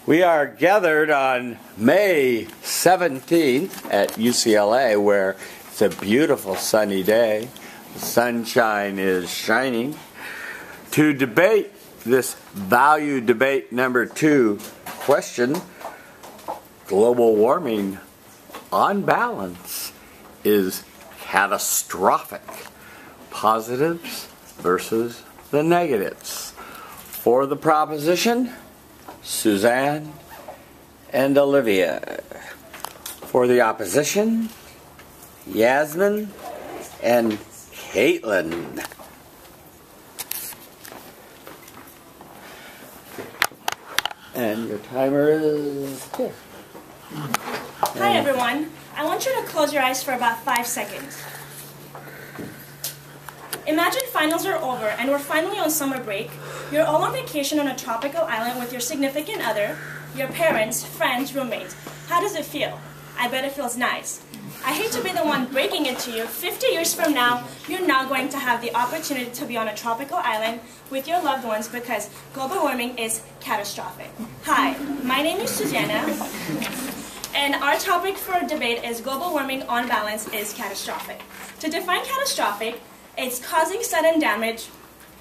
We are gathered on May 17th at UCLA, where it's a beautiful sunny day. The sunshine is shining, to debate this value debate number 2 question: global warming, on balance, is catastrophic. Positives versus the negatives. For the proposition, Suzanne and Olivia. For the opposition, Yasmin and Caitlin. And your timer is here. Hi everyone. I want you to close your eyes for about 5 seconds. Imagine finals are over and we're finally on summer break. You're all on vacation on a tropical island with your significant other, your parents, friends, roommates. How does it feel? I bet it feels nice. I hate to be the one breaking it to you. 50 years from now, you're not going to have the opportunity to be on a tropical island with your loved ones because global warming is catastrophic. Hi, my name is Susanna, and our topic for debate is global warming on balance is catastrophic. To define catastrophic, it's causing sudden damage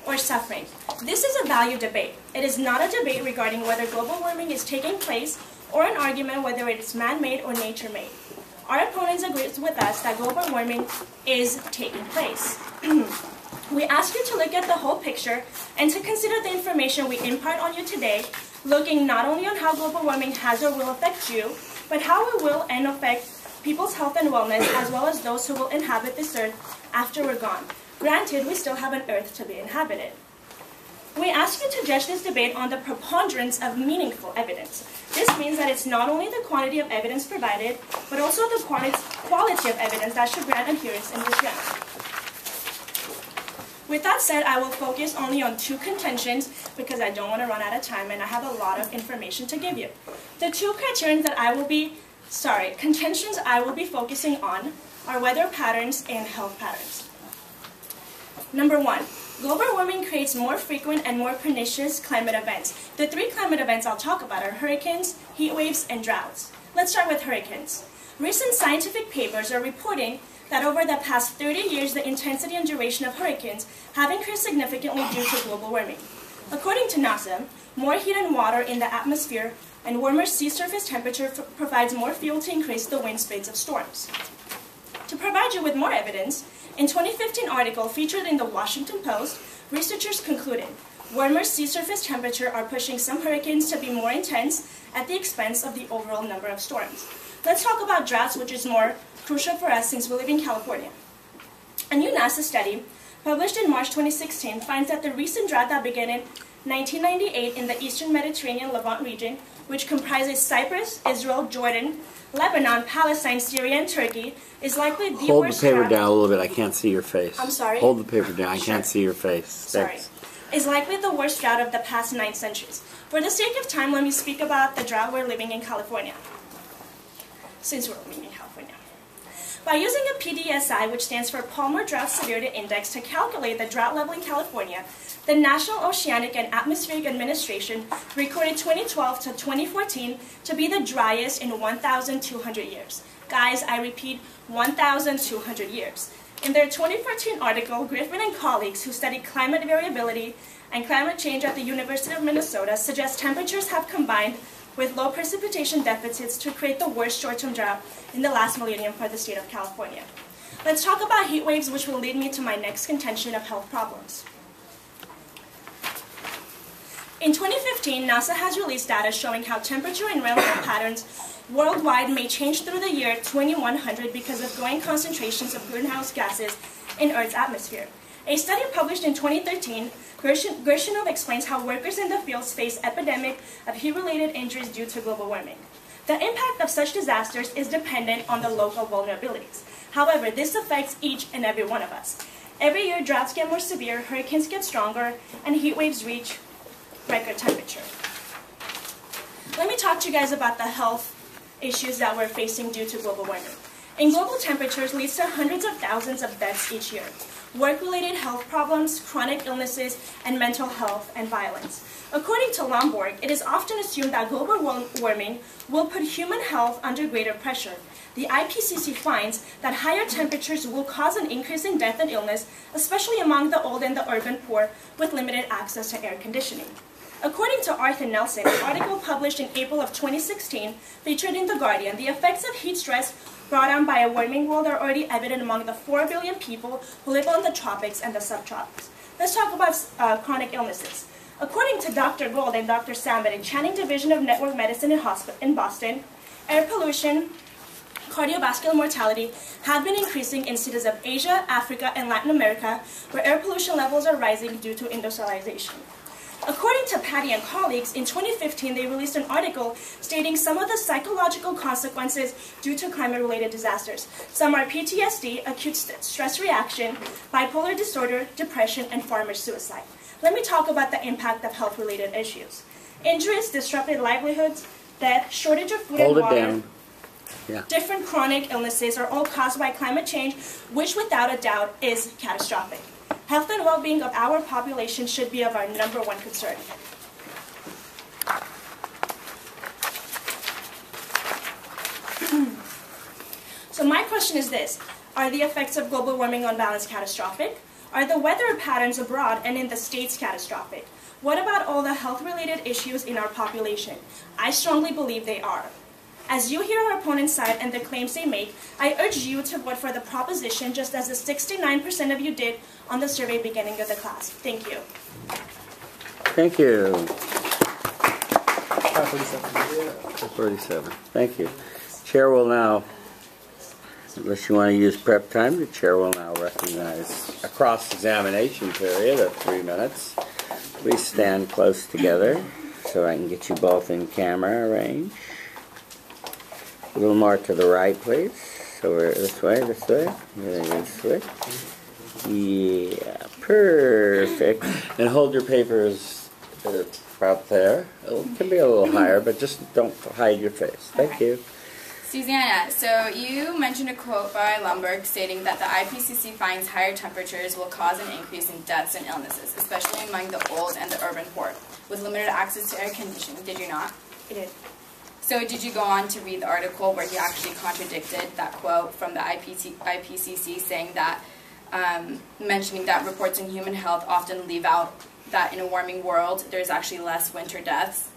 or suffering. This is a value debate. It is not a debate regarding whether global warming is taking place or an argument whether it's man-made or nature-made. Our opponents agree with us that global warming is taking place. We ask you to look at the whole picture and to consider the information we impart on you today, looking not only on how global warming has or will affect you, but how it will and affect people's health and wellness, as well as those who will inhabit this earth after we're gone. Granted, we still have an earth to be inhabited. We ask you to judge this debate on the preponderance of meaningful evidence. This means that it's not only the quantity of evidence provided, but also the quality of evidence that should grant adherence in this round. With that said, I will focus only on 2 contentions because I don't want to run out of time and I have a lot of information to give you. The 2 contentions I will be focusing on are weather patterns and health patterns. Number 1, global warming creates more frequent and more pernicious climate events. The 3 climate events I'll talk about are hurricanes, heat waves, and droughts. Let's start with hurricanes. Recent scientific papers are reporting that over the past 30 years, the intensity and duration of hurricanes have increased significantly due to global warming. According to NASA, more heat and water in the atmosphere and warmer sea surface temperature provides more fuel to increase the wind speeds of storms. To provide you with more evidence, in a 2015 article featured in the Washington Post, researchers concluded warmer sea surface temperature are pushing some hurricanes to be more intense at the expense of the overall number of storms. Let's talk about droughts, which is more crucial for us since we live in California. A new NASA study published in March 2016 finds that the recent drought that began in 1998 in the eastern Mediterranean Levant region, which comprises Cyprus, Israel, Jordan, Lebanon, Palestine, Syria, and Turkey, is likely the worst drought. Hold the paper down a little bit. I can't see your face. I'm sorry? Hold the paper down. I can't see your face. Sorry. Is likely the worst drought of the past 9 centuries. For the sake of time, let me speak about the drought we're living in California. Since we're living in California. By using a PDSI, which stands for Palmer Drought Severity Index, to calculate the drought level in California, the National Oceanic and Atmospheric Administration recorded 2012 to 2014 to be the driest in 1,200 years. Guys, I repeat, 1,200 years. In their 2014 article, Griffin and colleagues who studied climate variability and climate change at the University of Minnesota suggest temperatures have combined with low precipitation deficits to create the worst short-term drought in the last millennium for the state of California. Let's talk about heat waves, which will lead me to my next contention of health problems. In 2015, NASA has released data showing how temperature and rainfall patterns worldwide may change through the year 2100 because of growing concentrations of greenhouse gases in Earth's atmosphere. A study published in 2013, Gershinov explains how workers in the fields face epidemic of heat-related injuries due to global warming. The impact of such disasters is dependent on the local vulnerabilities. However, this affects each and every one of us. Every year, droughts get more severe, hurricanes get stronger, and heat waves reach record temperature. Let me talk to you guys about the health issues that we're facing due to global warming. And global temperatures leads to hundreds of thousands of deaths each year. work-related health problems, chronic illnesses, and mental health and violence. According to Lomborg, it is often assumed that global warming will put human health under greater pressure. The IPCC finds that higher temperatures will cause an increase in death and illness, especially among the old and the urban poor with limited access to air conditioning. According to Arthur Nelson, an article published in April of 2016 featured in The Guardian, the effects of heat stress brought on by a warming world are already evident among the 4 billion people who live on the tropics and the subtropics. Let's talk about chronic illnesses. According to Dr. Gold and Dr. Sam at Channing Division of Network Medicine in Boston, air pollution, cardiovascular mortality have been increasing in cities of Asia, Africa, and Latin America, where air pollution levels are rising due to industrialization. According to Patty and colleagues, in 2015 they released an article stating some of the psychological consequences due to climate-related disasters. Some are PTSD, acute stress reaction, bipolar disorder, depression, and farmer suicide. Let me talk about the impact of health-related issues. Injuries, disrupted livelihoods, death, shortage of food and water. Hold it down. Yeah. Different chronic illnesses are all caused by climate change, which without a doubt is catastrophic. Health and well-being of our population should be of our #1 concern. So my question is this: are the effects of global warming on balance catastrophic? Are the weather patterns abroad and in the States catastrophic? What about all the health-related issues in our population? I strongly believe they are. As you hear our opponent's side and the claims they make, I urge you to vote for the proposition just as the 69% of you did on the survey beginning of the class. Thank you. Thank you. 47. Thank you. Chair will now, unless you want to use prep time, the chair will now recognize a cross-examination period of 3 minutes. Please stand close together so I can get you both in camera range. A little more to the right, please. So we're this way. This way. Yeah, perfect. And hold your papers about there. It can be a little higher, but just don't hide your face. Thank you. Susanna, so you mentioned a quote by Lomborg stating that the IPCC finds higher temperatures will cause an increase in deaths and illnesses, especially among the old and the urban poor, with limited access to air conditioning. Did you not? I did. So did you go on to read the article where he actually contradicted that quote from the IPCC saying that, mentioning that reports on human health often leave out that in a warming world there's actually less winter deaths?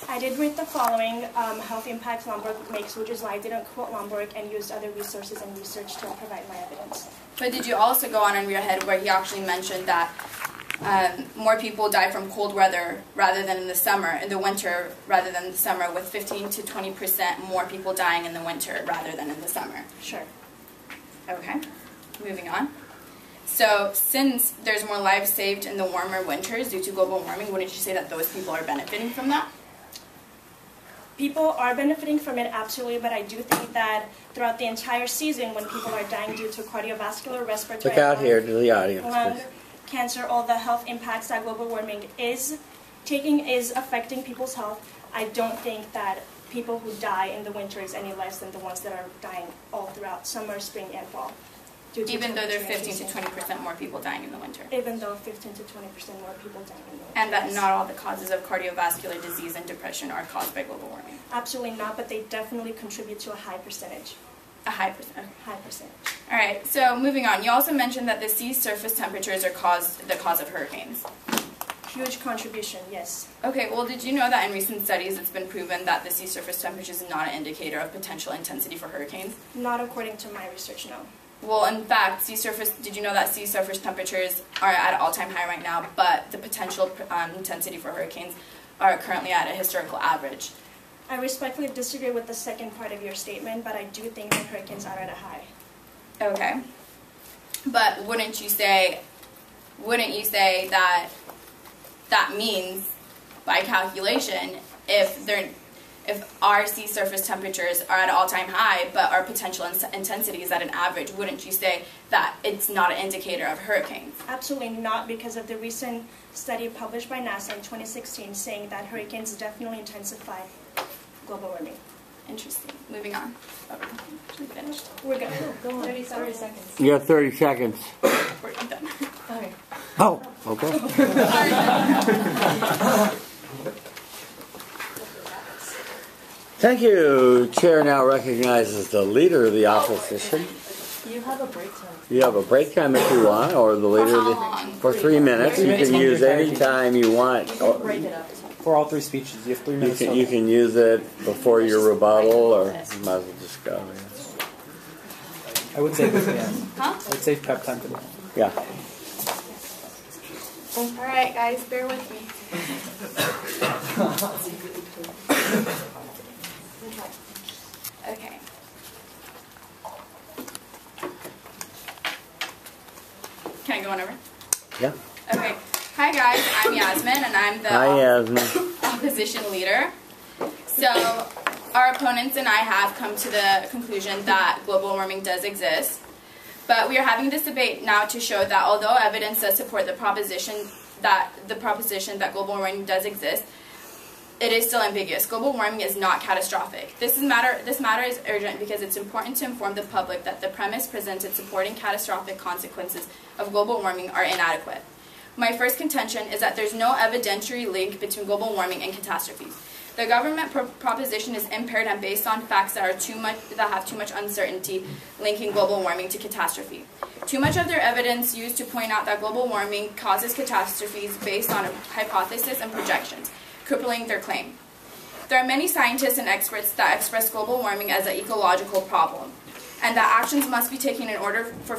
I did read the following health impacts Lomborg makes, which is why I didn't quote Lomborg and used other resources and research to provide my evidence. But did you also go on and read ahead where he actually mentioned that more people die from cold weather rather than in the winter rather than in the summer, with 15 to 20% more people dying in the winter rather than in the summer? Sure. Okay, moving on. So since there's more lives saved in the warmer winters due to global warming, wouldn't you say that those people are benefiting from that? People are benefiting from it, absolutely, but I do think that throughout the entire season, when people are dying due to cardiovascular, respiratory, Look out here to the audience, lung please. cancer, all the health impacts that global warming is affecting people's health, I don't think that people who die in the winter is any less than the ones that are dying all throughout summer, spring, and fall. Even though there are 15 to 20% more people dying in the winter? Even though 15 to 20% more people dying in the winter. And that not all the causes of cardiovascular disease and depression are caused by global warming? Absolutely not, but they definitely contribute to a high percentage. A high percentage? High percentage. All right, so moving on. You also mentioned that the sea surface temperatures are the cause of hurricanes. Huge contribution, yes. Okay, well, did you know that in recent studies it's been proven that the sea surface temperature is not an indicator of potential intensity for hurricanes? Not according to my research, no. Well, in fact, did you know that sea surface temperatures are at an all-time high right now, but the potential intensity for hurricanes are currently at a historical average? I respectfully disagree with the second part of your statement, but I do think that hurricanes are at a high. Okay. But wouldn't you say that that means, by calculation, if our sea surface temperatures are at an all-time high, but our potential intensity is at an average, wouldn't you say that it's not an indicator of hurricanes? Absolutely not, because of the recent study published by NASA in 2016 saying that hurricanes definitely intensify global warming. Interesting. Moving on. Oh, we're actually finished. We're good. Go on. 30 seconds. You have 30 seconds. We're done. Okay. Oh, okay. Thank you. Chair now recognizes the leader of the opposition. You have a break time. You have a break time if you want, or the leader of the, for 3 minutes. You can use any time you want. Break it up. For all 3 speeches, you have 3 minutes. You can use it before your rebuttal, or you might as well just go. I would say this, yeah. Huh? I would save prep time for that. Yeah. All right, guys, bear with me. Okay. Can I go on over? Yeah. Okay. Hi, guys. I'm Yasmin, and I'm the Hi, Yasmin. opposition leader. So, our opponents and I have come to the conclusion that global warming does exist. But we are having this debate now to show that although evidence does support the proposition that global warming does exist, it is still ambiguous. Global warming is not catastrophic. This matter is urgent because it's important to inform the public that the premise presented supporting catastrophic consequences of global warming are inadequate. My first contention is that there's no evidentiary link between global warming and catastrophes. The government proposition is impaired and based on facts that have too much uncertainty linking global warming to catastrophe. Too much of their evidence used to point out that global warming causes catastrophes based on a hypothesis and projections, crippling their claim. There are many scientists and experts that express global warming as an ecological problem, and that actions must be taken in order to avoid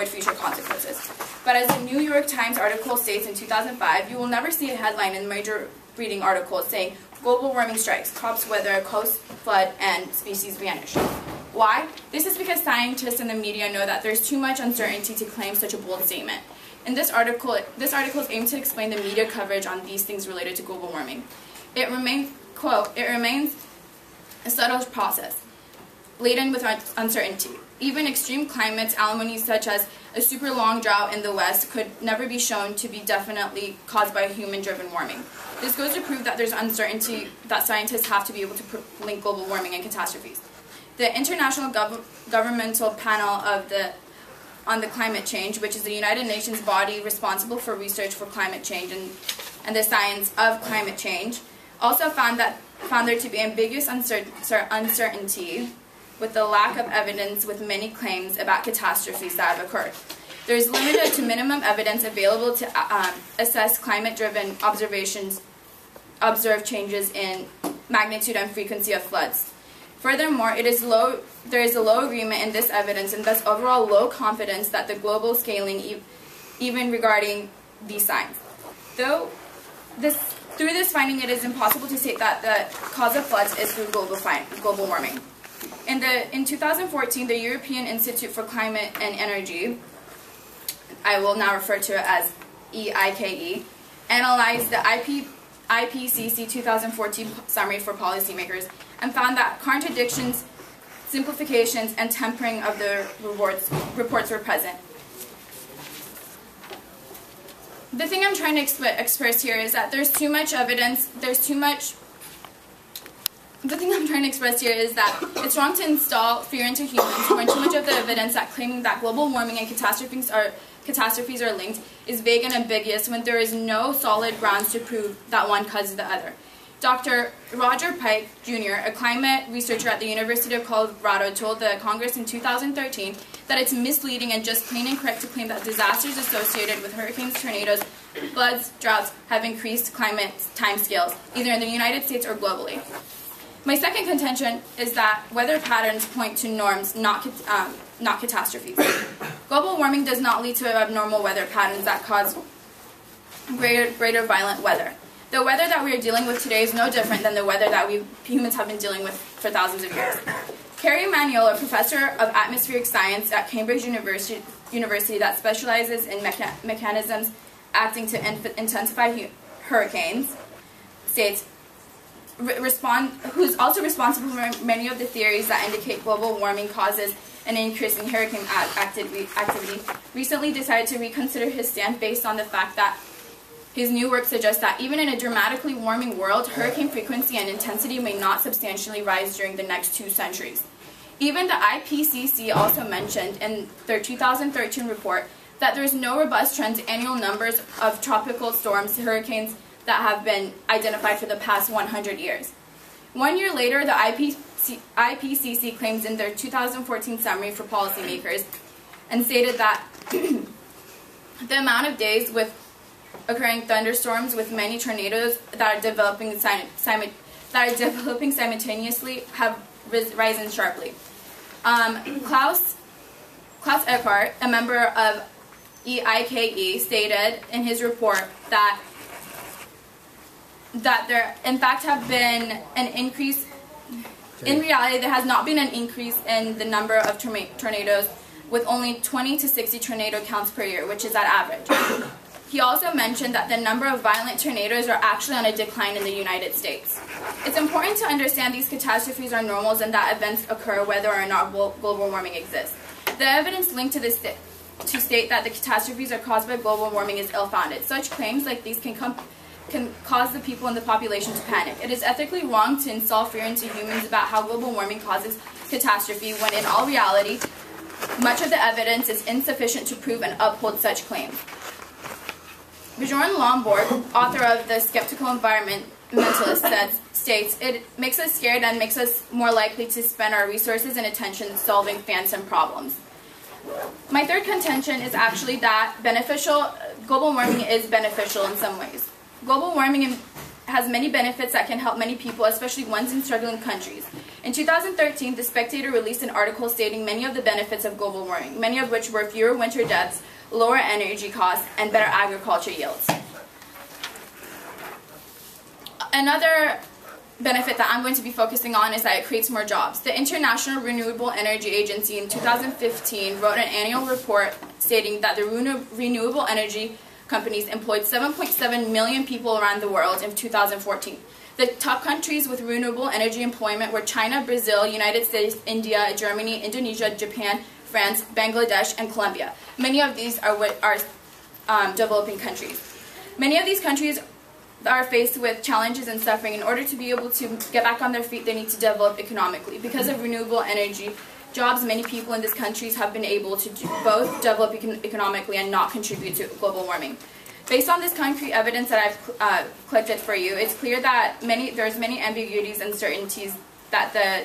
future consequences. But as the New York Times article states in 2005, you will never see a headline in major reading articles saying, global warming strikes, crops wither, coast flood, and species vanish. Why? This is because scientists and the media know that there's too much uncertainty to claim such a bold statement. In this article is aimed to explain the media coverage on these things related to global warming. It remains, quote, it remains a subtle process, laden with uncertainty. Even extreme climates, anomalies such as a super long drought in the West, could never be shown to be definitely caused by human-driven warming. This goes to prove that there's uncertainty that scientists have to be able to link global warming and catastrophes. The International Governmental Panel on the Climate Change, which is the United Nations body responsible for research for climate change and the science of climate change, also found there to be ambiguous uncertainty with the lack of evidence with many claims about catastrophes that have occurred. There is limited to minimum evidence available to assess climate-driven observed changes in magnitude and frequency of floods. Furthermore, there is a low agreement in this evidence and thus overall low confidence that the global scaling even regarding these signs. Through this finding, it is impossible to state that the cause of floods is through global warming. In 2014, the European Institute for Climate and Energy, I will now refer to it as EIKE, analyzed the IPCC 2014 summary for policymakers and found that contradictions, simplifications, and tempering of the reports were present. The thing I'm trying to express here is that there's too much evidence, the thing I'm trying to express here is that it's wrong to install fear into humans when too much of the evidence that claiming that global warming and catastrophes are linked is vague and ambiguous when there is no solid grounds to prove that one causes the other. Dr. Roger Pike, Jr., a climate researcher at the University of Colorado, told the Congress in 2013 that it's misleading and just plain incorrect to claim that disasters associated with hurricanes, tornadoes, floods, droughts have increased climate timescales, either in the United States or globally. My second contention is that weather patterns point to norms, not catastrophes. Global warming does not lead to abnormal weather patterns that cause greater violent weather. The weather that we are dealing with today is no different than the weather that we humans have been dealing with for thousands of years. Carrie Manuel, a professor of atmospheric science at Cambridge University that specializes in mechanisms acting to intensify hurricanes, states, who's also responsible for many of the theories that indicate global warming causes an increase in hurricane activity, recently decided to reconsider his stand based on the fact that His new work suggests that even in a dramatically warming world, hurricane frequency and intensity may not substantially rise during the next 2 centuries. Even the IPCC also mentioned in their 2013 report that there is no robust trend to annual numbers of tropical storms, hurricanes that have been identified for the past 100 years. 1 year later, the IPCC claims in their 2014 summary for policymakers and stated that the amount of days with occurring thunderstorms with many tornadoes that are developing simultaneously have risen sharply. Klaus Eckhart, a member of EIKE, stated in his report that there in fact have been an increase. In reality, there has not been an increase in the number of tornadoes, with only 20 to 60 tornado counts per year, which is at average. He also mentioned that the number of violent tornadoes are actually on a decline in the United States. It's important to understand these catastrophes are normals and that events occur whether or not global warming exists. The evidence linked to this to state that the catastrophes are caused by global warming is ill-founded. Such claims like these can cause the people in the population to panic. It is ethically wrong to instill fear into humans about how global warming causes catastrophe when in all reality, much of the evidence is insufficient to prove and uphold such claims. Bjorn Lomborg, author of The Skeptical Environmentalist, states, "It makes us scared and makes us more likely to spend our resources and attention solving phantom problems." My third contention is actually that global warming is beneficial in some ways. Global warming has many benefits that can help many people, especially ones in struggling countries. In 2013, The Spectator released an article stating many of the benefits of global warming, many of which were fewer winter deaths, lower energy costs, and better agriculture yields. Another benefit that I'm going to be focusing on is that it creates more jobs. The International Renewable Energy Agency in 2015 wrote an annual report stating that the renewable energy companies employed 7.7 million people around the world in 2014. The top countries with renewable energy employment were China, Brazil, United States, India, Germany, Indonesia, Japan, France, Bangladesh, and Colombia. Many of these are developing countries. Many of these countries are faced with challenges and suffering. In order to be able to get back on their feet, they need to develop economically. Because of renewable energy jobs, many people in these countries have been able to both develop economically and not contribute to global warming. Based on this concrete evidence that I've collected for you, it's clear that there's many ambiguities and uncertainties that a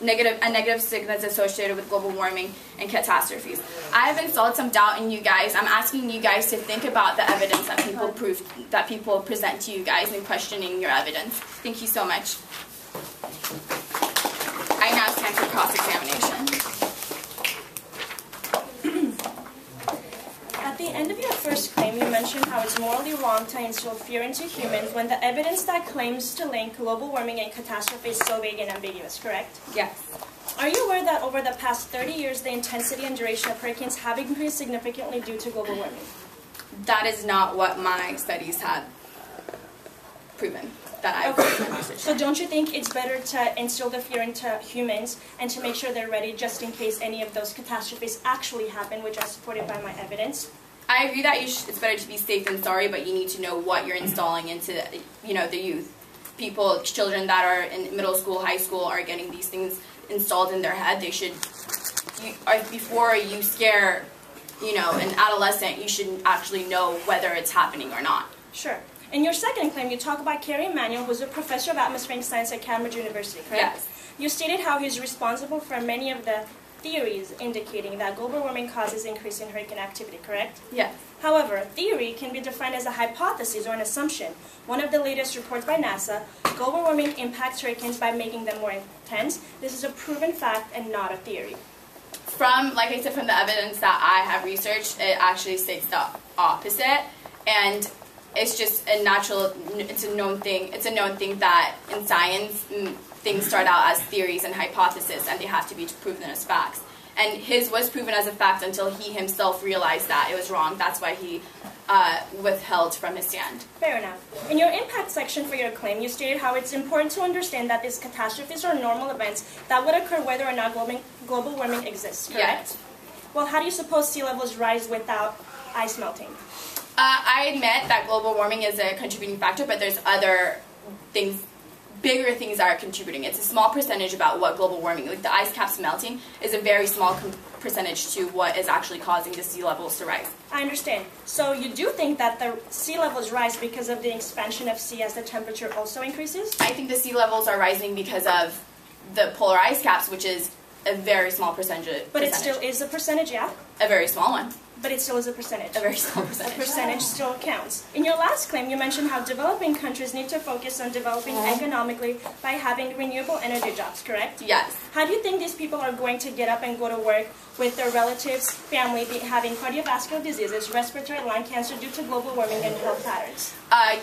negative stigma is associated with global warming and catastrophes. I have installed some doubt in you guys. I'm asking you guys to think about the evidence that people present to you guys and questioning your evidence. Thank you so much. I now stand for cross-examination. At the end of your first claim, you mentioned how it's morally wrong to instill fear into humans when the evidence that claims to link global warming and catastrophe is so vague and ambiguous, correct? Yes. Are you aware that over the past 30 years, the intensity and duration of hurricanes have increased significantly due to global warming? That is not what my studies have proven. So don't you think it's better to instill the fear into humans and to make sure they're ready just in case any of those catastrophes actually happen, which are supported by my evidence? I agree that it's better to be safe than sorry, but you need to know what you're installing into the youth. Children that are in middle school, high school are getting these things installed in their head. They should, before you scare, an adolescent, you should actually know whether it's happening or not. Sure. In your second claim, you talk about Kerry Emanuel, who's a professor of atmospheric science at Cambridge University, correct? Yes. You stated how he's responsible for many of the theories indicating that global warming causes increase in hurricane activity, correct? Yes. However, theory can be defined as a hypothesis or an assumption. One of the latest reports by NASA, global warming impacts hurricanes by making them more intense. This is a proven fact and not a theory. Like I said, from the evidence that I have researched, it actually states the opposite. And it's just it's a known thing that in science, things start out as theories and hypotheses, and they have to be proven as facts. And his was proven as a fact until he himself realized that it was wrong. That's why he withheld from his stand. Fair enough. In your impact section for your claim, you stated how it's important to understand that these catastrophes are normal events that would occur whether or not global warming exists, correct? Yes. Well, how do you suppose sea levels rise without ice melting? I admit that global warming is a contributing factor, but there's other things, bigger things that are contributing. It's a small percentage about what global warming, like the ice caps melting, is a very small percentage to what is actually causing the sea levels to rise. I understand. So you do think that the sea levels rise because of the expansion of sea as the temperature also increases? I think the sea levels are rising because of the polar ice caps, which is a very small percentage. But it still is a percentage, yeah? A very small one. But it still is a percentage. A very small percentage. A percentage still counts. In your last claim, you mentioned how developing countries need to focus on developing economically by having renewable energy jobs, correct? Yes. How do you think these people are going to get up and go to work with their relatives, family having cardiovascular diseases, respiratory lung cancer due to global warming and health patterns?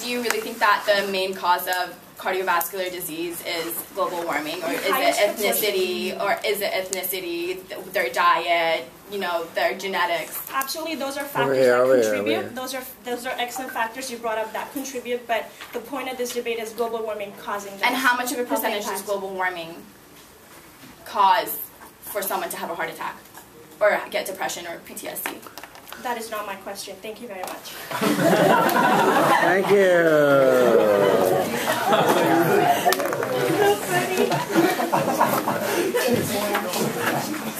Do you really think that the main cause of cardiovascular disease is global warming, or is it ethnicity, their diet, you know, their genetics? Absolutely, those are factors that contribute. Those are excellent factors you brought up that contribute, but the point of this debate is global warming causing them. And how much of a percentage does global warming cause for someone to have a heart attack or get depression or PTSD? That is not my question. Thank you very much. Thank you.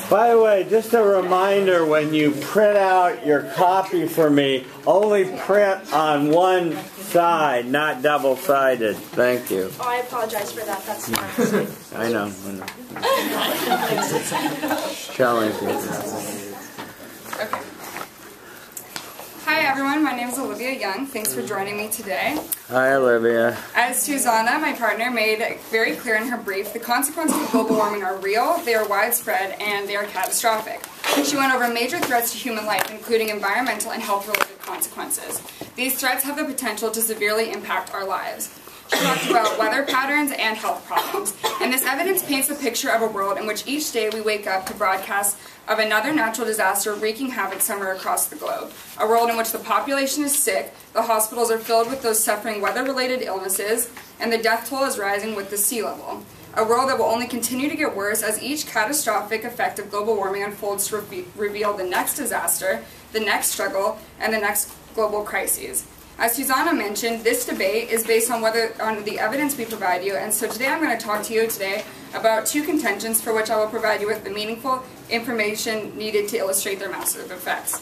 By the way, just a reminder, when you print out your copy for me, only print on one side, not double-sided. Thank you. Oh, I apologize for that. That's my mistake. I know. Telling people. Okay. Hi everyone, my name is Olivia Young. Thanks for joining me today. Hi Olivia. As Susanna, my partner, made very clear in her brief, the consequences of global warming are real, they are widespread, and they are catastrophic. She went over major threats to human life, including environmental and health-related consequences. These threats have the potential to severely impact our lives. She talked about weather patterns and health problems, and this evidence paints a picture of a world in which each day we wake up to broadcasts of another natural disaster wreaking havoc somewhere across the globe. A world in which the population is sick, the hospitals are filled with those suffering weather-related illnesses, and the death toll is rising with the sea level. A world that will only continue to get worse as each catastrophic effect of global warming unfolds to reveal the next disaster, the next struggle, and the next global crises. As Susanna mentioned, this debate is based on the evidence we provide you, and so today I'm going to talk to you about two contentions for which I will provide you with the meaningful information needed to illustrate their massive effects.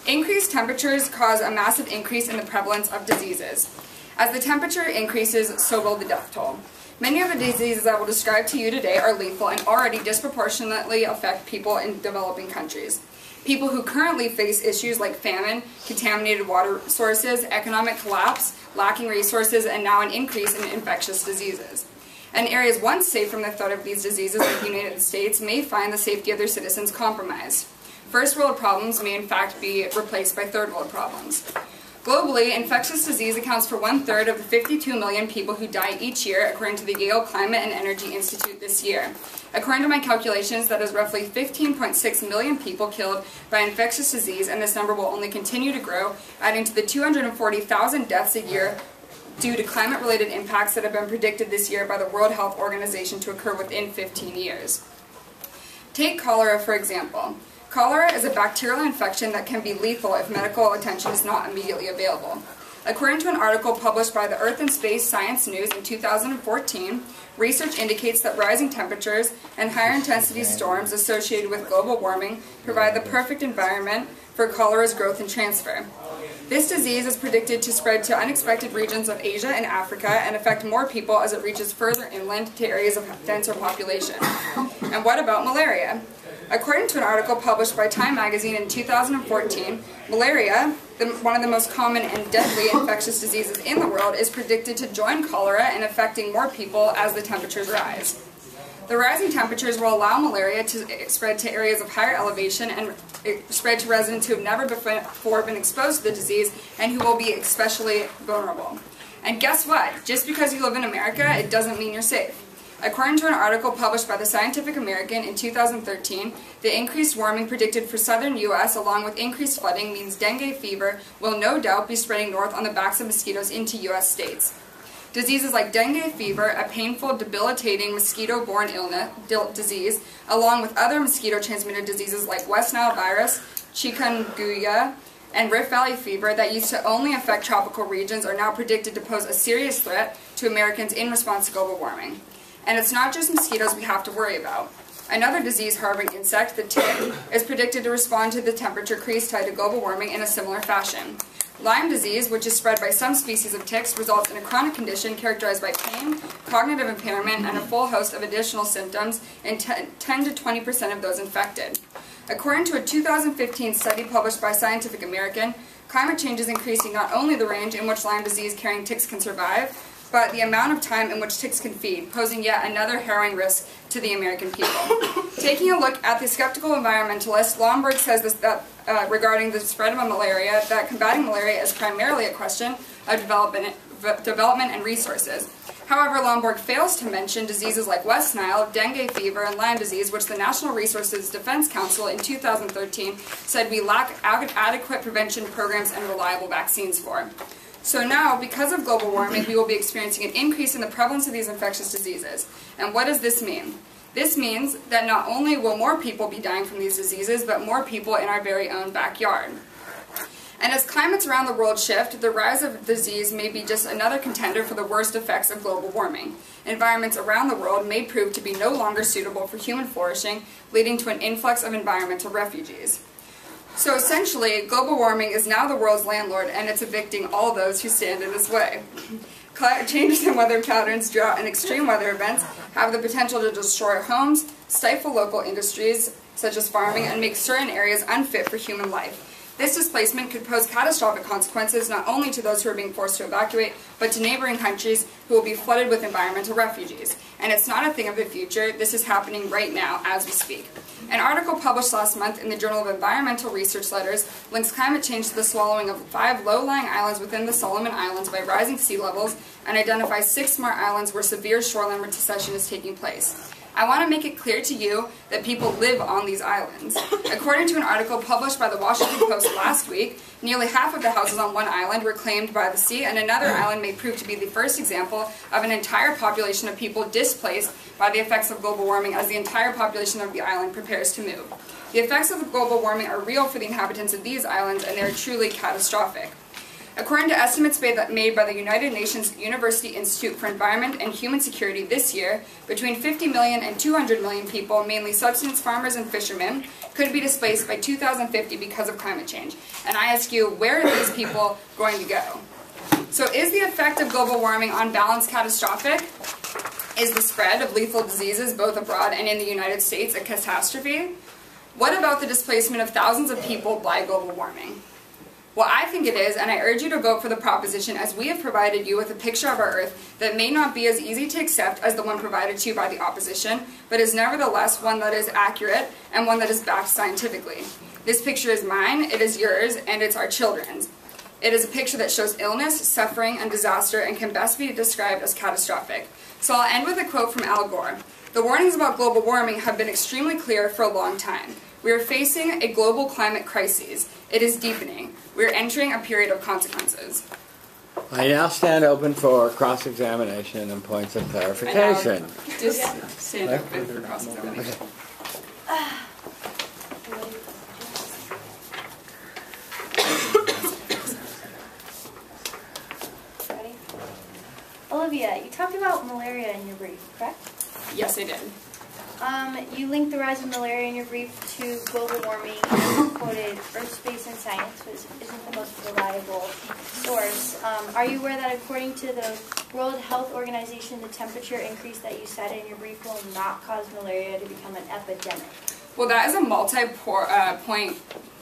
Increased temperatures cause a massive increase in the prevalence of diseases. As the temperature increases, so will the death toll. Many of the diseases I will describe to you today are lethal and already disproportionately affect people in developing countries. People who currently face issues like famine, contaminated water sources, economic collapse, lacking resources, and now an increase in infectious diseases. And areas once safe from the threat of these diseases, like the United States, may find the safety of their citizens compromised. First world problems may in fact be replaced by third world problems. Globally, infectious disease accounts for 1/3 of the 52 million people who die each year, according to the Yale Climate and Energy Institute this year. According to my calculations, that is roughly 15.6 million people killed by infectious disease, and this number will only continue to grow, adding to the 240,000 deaths a year due to climate-related impacts that have been predicted this year by the World Health Organization to occur within 15 years. Take cholera, for example. Cholera is a bacterial infection that can be lethal if medical attention is not immediately available. According to an article published by the Earth and Space Science News in 2014, research indicates that rising temperatures and higher intensity storms associated with global warming provide the perfect environment for cholera's growth and transfer. This disease is predicted to spread to unexpected regions of Asia and Africa and affect more people as it reaches further inland to areas of denser population. And what about malaria? According to an article published by Time magazine in 2014, malaria, one of the most common and deadly infectious diseases in the world, is predicted to join cholera in affecting more people as the temperatures rise. The rising temperatures will allow malaria to spread to areas of higher elevation and spread to residents who have never before been exposed to the disease and who will be especially vulnerable. And guess what? Just because you live in America, it doesn't mean you're safe. According to an article published by the Scientific American in 2013, the increased warming predicted for southern U.S. along with increased flooding means dengue fever will no doubt be spreading north on the backs of mosquitoes into U.S. states. Diseases like dengue fever, a painful, debilitating mosquito-borne disease, along with other mosquito-transmitted diseases like West Nile virus, chikungunya, and Rift Valley fever that used to only affect tropical regions are now predicted to pose a serious threat to Americans in response to global warming. And it's not just mosquitoes we have to worry about. Another disease-harboring insect, the tick, is predicted to respond to the temperature increase tied to global warming in a similar fashion. Lyme disease, which is spread by some species of ticks, results in a chronic condition characterized by pain, cognitive impairment, and a full host of additional symptoms in 10 to 20% of those infected. According to a 2015 study published by Scientific American, climate change is increasing not only the range in which Lyme disease-carrying ticks can survive, but the amount of time in which ticks can feed, posing yet another harrowing risk to the American people. Taking a look at the skeptical environmentalist, Lomborg says that regarding the spread of malaria, that combating malaria is primarily a question of development and resources. However, Lomborg fails to mention diseases like West Nile, dengue fever, and Lyme disease, which the National Resources Defense Council in 2013 said we lack adequate prevention programs and reliable vaccines for. So now, because of global warming, we will be experiencing an increase in the prevalence of these infectious diseases. And what does this mean? This means that not only will more people be dying from these diseases, but more people in our very own backyard. And as climates around the world shift, the rise of disease may be just another contender for the worst effects of global warming. Environments around the world may prove to be no longer suitable for human flourishing, leading to an influx of environmental refugees. So essentially, global warming is now the world's landlord, and it's evicting all those who stand in its way. Changes in weather patterns, drought, and extreme weather events have the potential to destroy homes, stifle local industries, such as farming, and make certain areas unfit for human life. This displacement could pose catastrophic consequences not only to those who are being forced to evacuate, but to neighboring countries who will be flooded with environmental refugees. And it's not a thing of the future, this is happening right now as we speak. An article published last month in the Journal of Environmental Research Letters links climate change to the swallowing of 5 low-lying islands within the Solomon Islands by rising sea levels and identifies 6 more islands where severe shoreline recession is taking place. I want to make it clear to you that people live on these islands. According to an article published by the Washington Post last week, nearly half of the houses on one island were claimed by the sea, and another island may prove to be the first example of an entire population of people displaced by the effects of global warming as the entire population of the island prepares to move. The effects of global warming are real for the inhabitants of these islands, and they are truly catastrophic. According to estimates made by the United Nations University Institute for Environment and Human Security this year, between 50 million and 200 million people, mainly subsistence farmers and fishermen, could be displaced by 2050 because of climate change. And I ask you, where are these people going to go? So is the effect of global warming on balance catastrophic? Is the spread of lethal diseases both abroad and in the United States a catastrophe? What about the displacement of thousands of people by global warming? Well, I think it is, and I urge you to vote for the proposition as we have provided you with a picture of our Earth that may not be as easy to accept as the one provided to you by the opposition, but is nevertheless one that is accurate and one that is backed scientifically. This picture is mine, it is yours, and it's our children's. It is a picture that shows illness, suffering, and disaster and can best be described as catastrophic. So I'll end with a quote from Al Gore. The warnings about global warming have been extremely clear for a long time. We are facing a global climate crisis. It is deepening. We are entering a period of consequences. I now stand open for cross-examination and points of clarification. Just stand open for cross-examination. Ready? Olivia, you talked about malaria in your brief, correct? Yes, I did. You linked the rise of malaria in your brief to global warming and quoted Earth, Space, and Science, which isn't the most reliable source. Are you aware that according to the World Health Organization, the temperature increase that you said in your brief will not cause malaria to become an epidemic? Well, that is a multi-point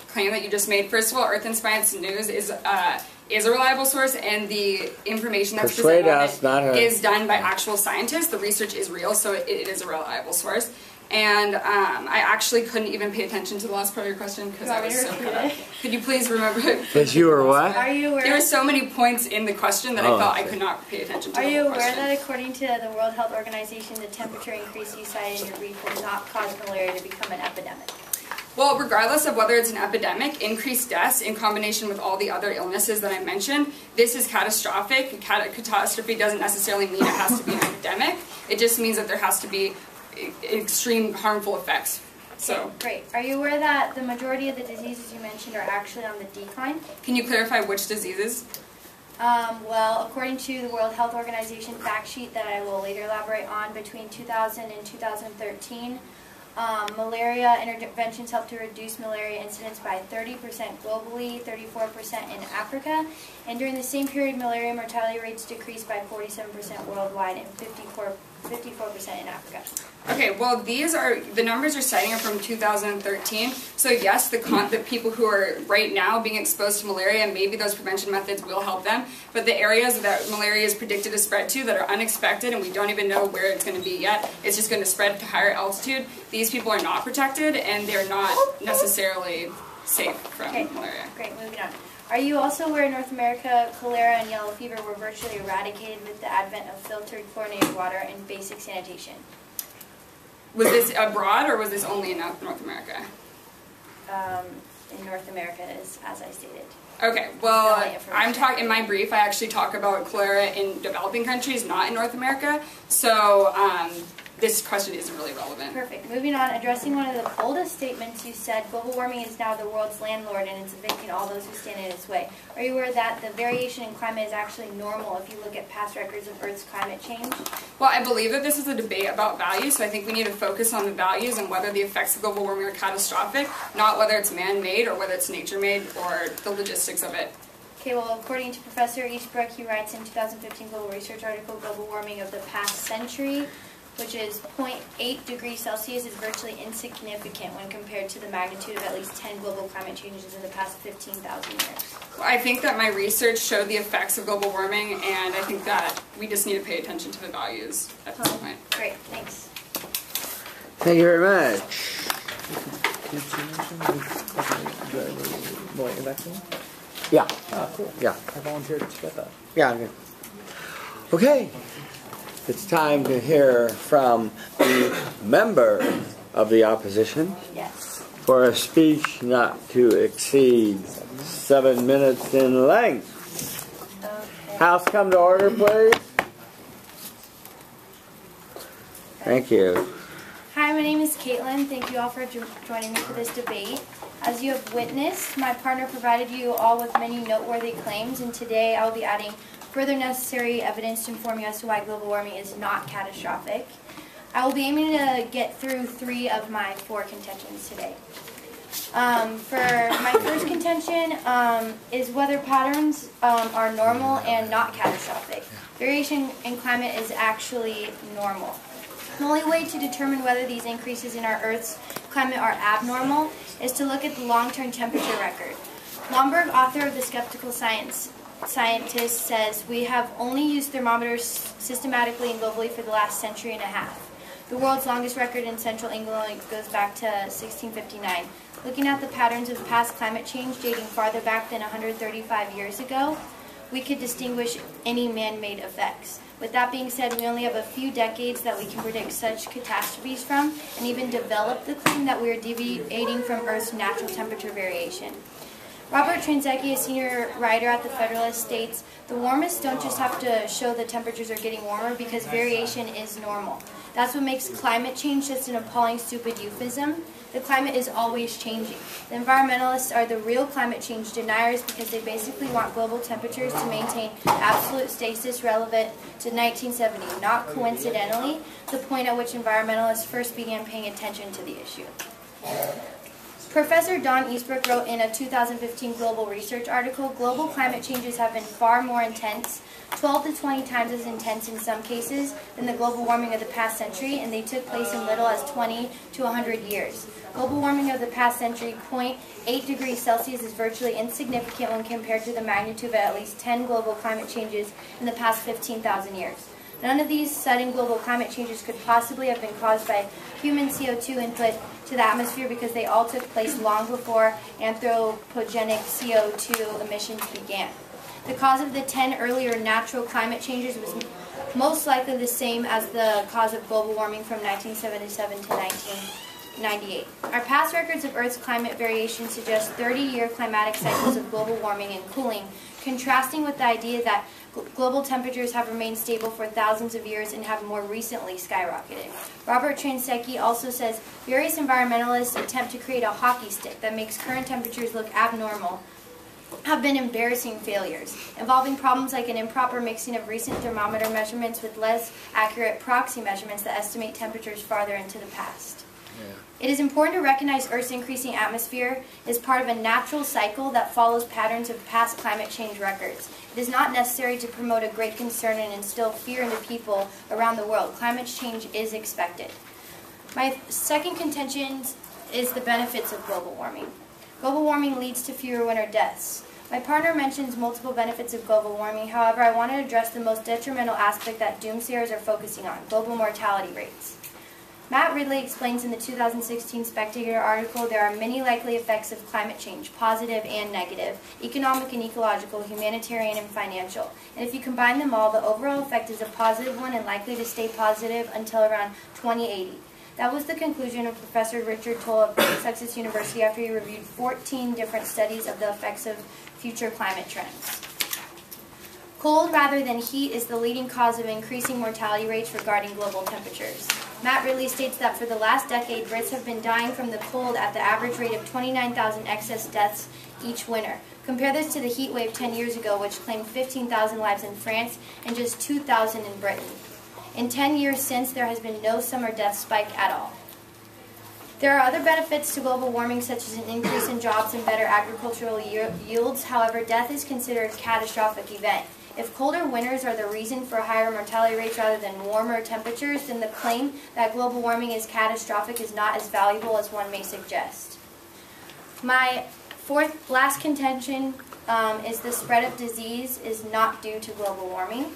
claim that you just made. First of all, Earth and Science News is a reliable source, and the information that's presented on it is done by actual scientists. The research is real, so it is a reliable source. And I actually couldn't even pay attention to the last part of your question because I was so caught up. Could you please remember? Because you were what? Are you aware? There were so many points in the question that I thought I could not pay attention to. Are the you whole aware question. that according to the World Health Organization, the temperature increase you cited in your brief will not cause malaria to become an epidemic? Well, regardless of whether it's an epidemic, increased deaths in combination with all the other illnesses that I mentioned, this is catastrophic. Catastrophe doesn't necessarily mean it has to be an epidemic. It just means that there has to be extreme harmful effects So, Great. Are you aware that the majority of the diseases you mentioned are actually on the decline? can you clarify which diseases? Well, according to the World Health Organization fact sheet that I will later elaborate on, between 2000 and 2013, malaria interventions helped to reduce malaria incidence by 30% globally, 34% in Africa, and during the same period, malaria mortality rates decreased by 47% worldwide and 54% in Africa. Okay, well, the numbers you're citing are from 2013. So yes, the people who are right now being exposed to malaria, maybe those prevention methods will help them. But the areas that malaria is predicted to spread to that are unexpected and we don't even know where it's going to be yet, it's just going to spread to higher altitude. These people are not protected and they're not necessarily safe from malaria. Great, moving on. Are you also aware in North America, cholera and yellow fever were virtually eradicated with the advent of filtered chlorinated water and basic sanitation? Was this abroad or was this only in North America? In North America, as I stated. Okay, well, I'm talking in my brief. I actually talk about cholera in developing countries, not in North America. So this question isn't really relevant. Perfect. Moving on, addressing one of the boldest statements you said, global warming is now the world's landlord and it's evicting all those who stand in its way. Are you aware that the variation in climate is actually normal if you look at past records of Earth's climate change? Well, I believe that this is a debate about values, so I think we need to focus on the values and whether the effects of global warming are catastrophic, not whether it's man-made or whether it's nature-made or the logistics of it. Okay, well, according to Professor Eastbrook, he writes in 2015 Global Research article, global warming of the past century, which is 0.8 degrees Celsius, is virtually insignificant when compared to the magnitude of at least 10 global climate changes in the past 15,000 years. Well, I think that my research showed the effects of global warming, and I think that we just need to pay attention to the values at this point. Great, thanks. Thank you very much. Malaria vaccine? Yeah. Ah, cool. Yeah. I volunteered to get that. Yeah. Okay. Okay. It's time to hear from the member of the opposition Yes. for a speech not to exceed 7 minutes in length. Okay. House, come to order, please. Thank you. Hi, my name is Caitlin. Thank you all for joining me for this debate. As you have witnessed, my partner provided you all with many noteworthy claims, and today I will be adding further necessary evidence to inform you as to why global warming is not catastrophic. I will be aiming to get through 3 of my 4 contentions today. For my first contention is weather patterns are normal and not catastrophic. Variation in climate is actually normal. The only way to determine whether these increases in our Earth's climate are abnormal is to look at the long-term temperature record. Lomberg, author of The Skeptical Scientist, says, we have only used thermometers systematically and globally for the last century and a half. The world's longest record in central England goes back to 1659. Looking at the patterns of past climate change dating farther back than 135 years ago, we could distinguish any man-made effects. With that being said, we only have a few decades that we can predict such catastrophes from, and even develop the claim that we are deviating from Earth's natural temperature variation. Robert Tranzecki, a senior writer at The Federalist, states, the warmists don't just have to show that temperatures are getting warmer because variation is normal. That's what makes climate change just an appalling, stupid euphemism. The climate is always changing. The environmentalists are the real climate change deniers because they basically want global temperatures to maintain absolute stasis relevant to 1970, not coincidentally, the point at which environmentalists first began paying attention to the issue. Professor Don Eastbrook wrote in a 2015 Global Research article, global climate changes have been far more intense, 12 to 20 times as intense in some cases than the global warming of the past century, and they took place in little as 20 to 100 years. Global warming of the past century, 0.8 degrees Celsius, is virtually insignificant when compared to the magnitude of at least 10 global climate changes in the past 15,000 years. None of these sudden global climate changes could possibly have been caused by human CO2 input to the atmosphere because they all took place long before anthropogenic CO2 emissions began. The cause of the 10 earlier natural climate changes was most likely the same as the cause of global warming from 1977 to 1998. Our past records of Earth's climate variation suggest 30-year climatic cycles of global warming and cooling, contrasting with the idea that global temperatures have remained stable for thousands of years and have more recently skyrocketed. Robert Transecki also says, various environmentalists attempt to create a hockey stick that makes current temperatures look abnormal have been embarrassing failures, involving problems like an improper mixing of recent thermometer measurements with less accurate proxy measurements that estimate temperatures farther into the past. It is important to recognize Earth's increasing atmosphere is part of a natural cycle that follows patterns of past climate change records. It is not necessary to promote a great concern and instill fear into people around the world. Climate change is expected. My second contention is the benefits of global warming. Global warming leads to fewer winter deaths. My partner mentions multiple benefits of global warming. However, I want to address the most detrimental aspect that doomsayers are focusing on, global mortality rates. Matt Ridley explains in the 2016 Spectator article there are many likely effects of climate change, positive and negative, economic and ecological, humanitarian and financial. And if you combine them all, the overall effect is a positive one and likely to stay positive until around 2080. That was the conclusion of Professor Richard Toll of Sussex University after he reviewed 14 different studies of the effects of future climate trends. Cold rather than heat is the leading cause of increasing mortality rates regarding global temperatures. Matt Ridley states that for the last decade, Brits have been dying from the cold at the average rate of 29,000 excess deaths each winter. Compare this to the heat wave 10 years ago, which claimed 15,000 lives in France and just 2,000 in Britain. In 10 years since, there has been no summer death spike at all. There are other benefits to global warming, such as an increase in jobs and better agricultural yields. However, death is considered a catastrophic event. If colder winters are the reason for higher mortality rates rather than warmer temperatures, then the claim that global warming is catastrophic is not as valuable as one may suggest. My last contention is the spread of disease is not due to global warming.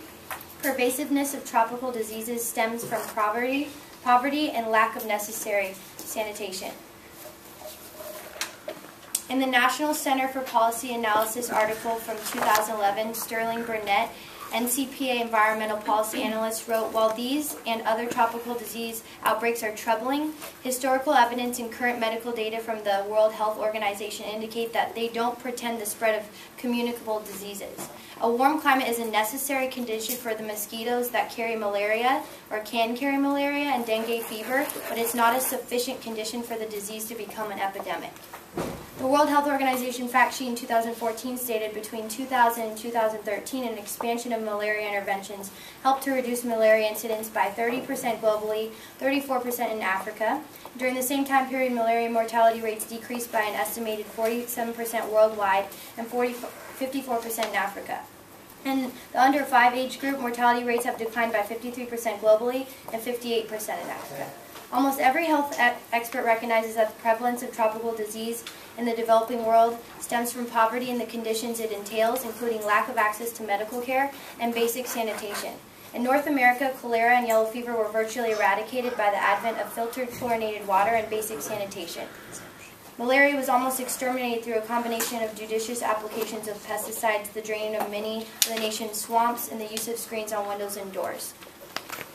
Pervasiveness of tropical diseases stems from poverty and lack of necessary sanitation. In the National Center for Policy Analysis article from 2011, Sterling Burnett, NCPA environmental policy analyst, wrote, while these and other tropical disease outbreaks are troubling, historical evidence and current medical data from the World Health Organization indicate that they don't portend the spread of communicable diseases. A warm climate is a necessary condition for the mosquitoes that carry malaria or can carry malaria and dengue fever, but it's not a sufficient condition for the disease to become an epidemic. The World Health Organization fact sheet in 2014 stated between 2000 and 2013 an expansion of malaria interventions helped to reduce malaria incidence by 30% globally, 34% in Africa. During the same time period, malaria mortality rates decreased by an estimated 47% worldwide and 54% in Africa. In the under 5 age group, mortality rates have declined by 53% globally and 58% in Africa. Almost every health expert recognizes that the prevalence of tropical disease in the developing world stems from poverty and the conditions it entails, including lack of access to medical care and basic sanitation. In North America, cholera and yellow fever were virtually eradicated by the advent of filtered chlorinated water and basic sanitation. Malaria was almost exterminated through a combination of judicious applications of pesticides, the draining of many of the nation's swamps, and the use of screens on windows and doors.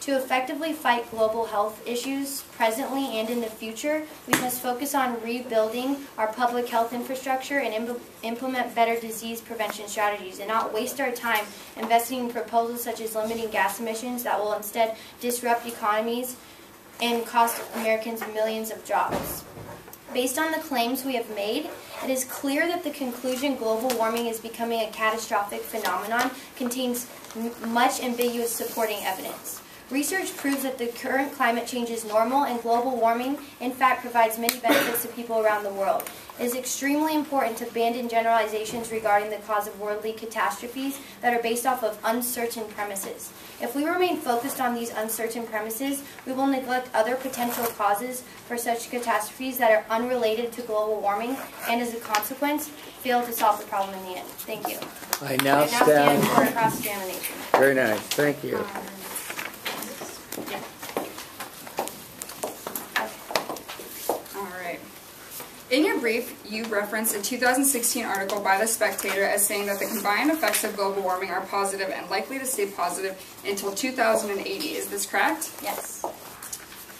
To effectively fight global health issues presently and in the future, we must focus on rebuilding our public health infrastructure and implement better disease prevention strategies and not waste our time investing in proposals such as limiting gas emissions that will instead disrupt economies and cost Americans millions of jobs. Based on the claims we have made, it is clear that the conclusion global warming is becoming a catastrophic phenomenon contains much ambiguous supporting evidence. Research proves that the current climate change is normal and global warming, in fact, provides many benefits to people around the world. It is extremely important to abandon generalizations regarding the cause of worldly catastrophes that are based off of uncertain premises. If we remain focused on these uncertain premises, we will neglect other potential causes for such catastrophes that are unrelated to global warming and, as a consequence, fail to solve the problem in the end. Thank you. I now stand for cross-examination. Very nice. Thank you. In your brief, you referenced a 2016 article by The Spectator as saying that the combined effects of global warming are positive and likely to stay positive until 2080. Is this correct? Yes.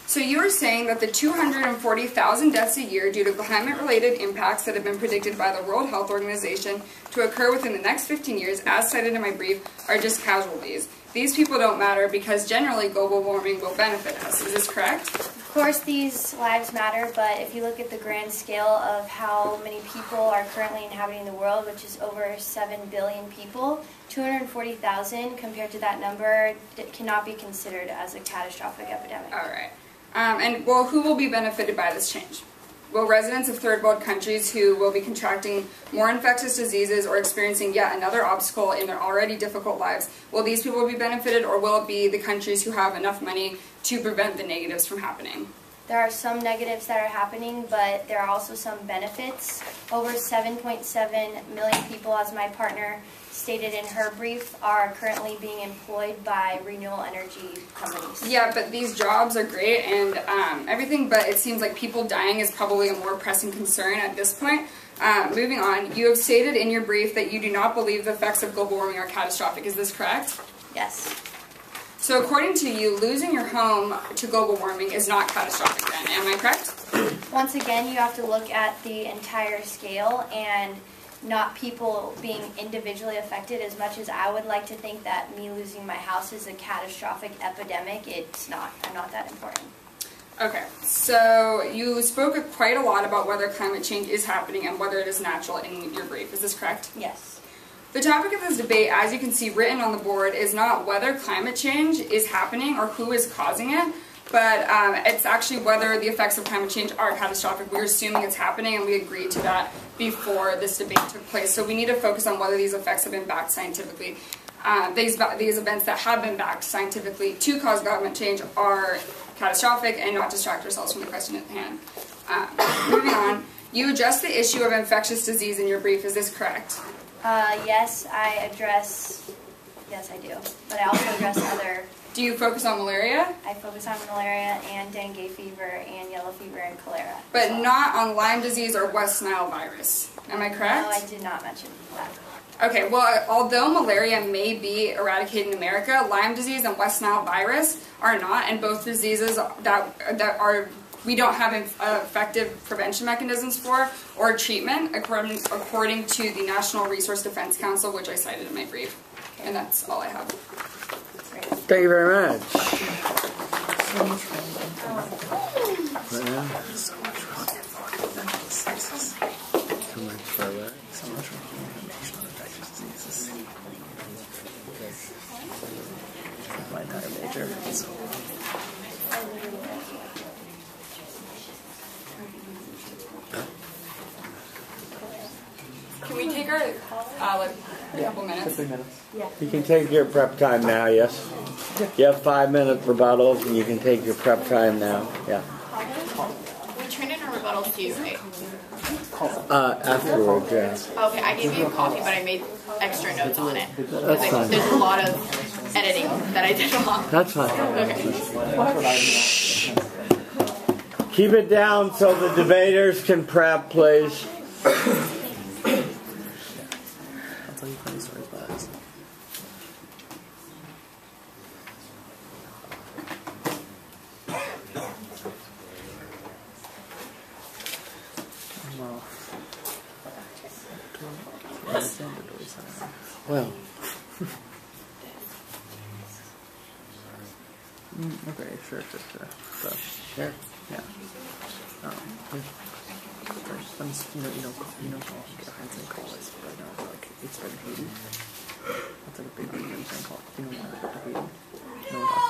So you are saying that the 240,000 deaths a year due to climate-related impacts that have been predicted by the World Health Organization to occur within the next 15 years, as cited in my brief, are just casualties. These people don't matter because generally global warming will benefit us. Is this correct? Of course, these lives matter, but if you look at the grand scale of how many people are currently inhabiting the world, which is over 7 billion people, 240,000 compared to that number cannot be considered as a catastrophic epidemic. All right. Well, who will be benefited by this change? Will residents of third world countries who will be contracting more infectious diseases or experiencing yet another obstacle in their already difficult lives, will these people be benefited, or will it be the countries who have enough money to prevent the negatives from happening? There are some negatives that are happening, but there are also some benefits. Over 7.7 million people, as my partner stated in her brief, are currently being employed by renewable energy companies. Yeah, but these jobs are great and everything, but it seems like people dying is probably a more pressing concern at this point. Moving on, you have stated in your brief that you do not believe the effects of global warming are catastrophic. Is this correct? Yes. So according to you, losing your home to global warming is not catastrophic then, am I correct? Once again, you have to look at the entire scale and not people being individually affected. As much as I would like to think that me losing my house is a catastrophic epidemic, it's not. I'm not that important. Okay, so you spoke quite a lot about whether climate change is happening and whether it is natural in your brief. Is this correct? Yes. The topic of this debate, as you can see written on the board, is not whether climate change is happening or who is causing it, but it's actually whether the effects of climate change are catastrophic. We're assuming it's happening, and we agreed to that before this debate took place. So we need to focus on whether these effects have been backed scientifically. These events that have been backed scientifically to cause climate change are catastrophic, and not distract ourselves from the question at hand. Moving on, you address the issue of infectious disease in your brief. Is this correct? Yes, I do. But I also address other... Do you focus on malaria? I focus on malaria and dengue fever and yellow fever and cholera. But not on Lyme disease or West Nile virus. Am I correct? No, I did not mention that. Okay, well, although malaria may be eradicated in America, Lyme disease and West Nile virus are not, and both diseases that are we don't have effective prevention mechanisms for or treatment according to the National Resource Defense Council, which I cited in my brief. And that's all I have. Thank you very much. So much wrong. So much wrong. Too much for that. So much wrong. Information on infectious diseases. My entire major. So. Can we take our like a couple minutes? 3 minutes. You can take your prep time now, yes? You have 5-minute rebuttals, and you can take your prep time now. Yeah. We turned in a rebuttal to you, right? Afterwards, yeah. Okay, I gave you a copy, but I made extra notes on it. That's fine. There's a lot of editing that I did wrong. That's fine. Okay. Keep it down so the debaters can prep, please. I'll tell you funny stories about this. Well, okay, sure. So, sure. yeah. You know, Heinz and college right now, like it's spread in Haiti. That's like a big argument thing called, you know, Haiti. No one talks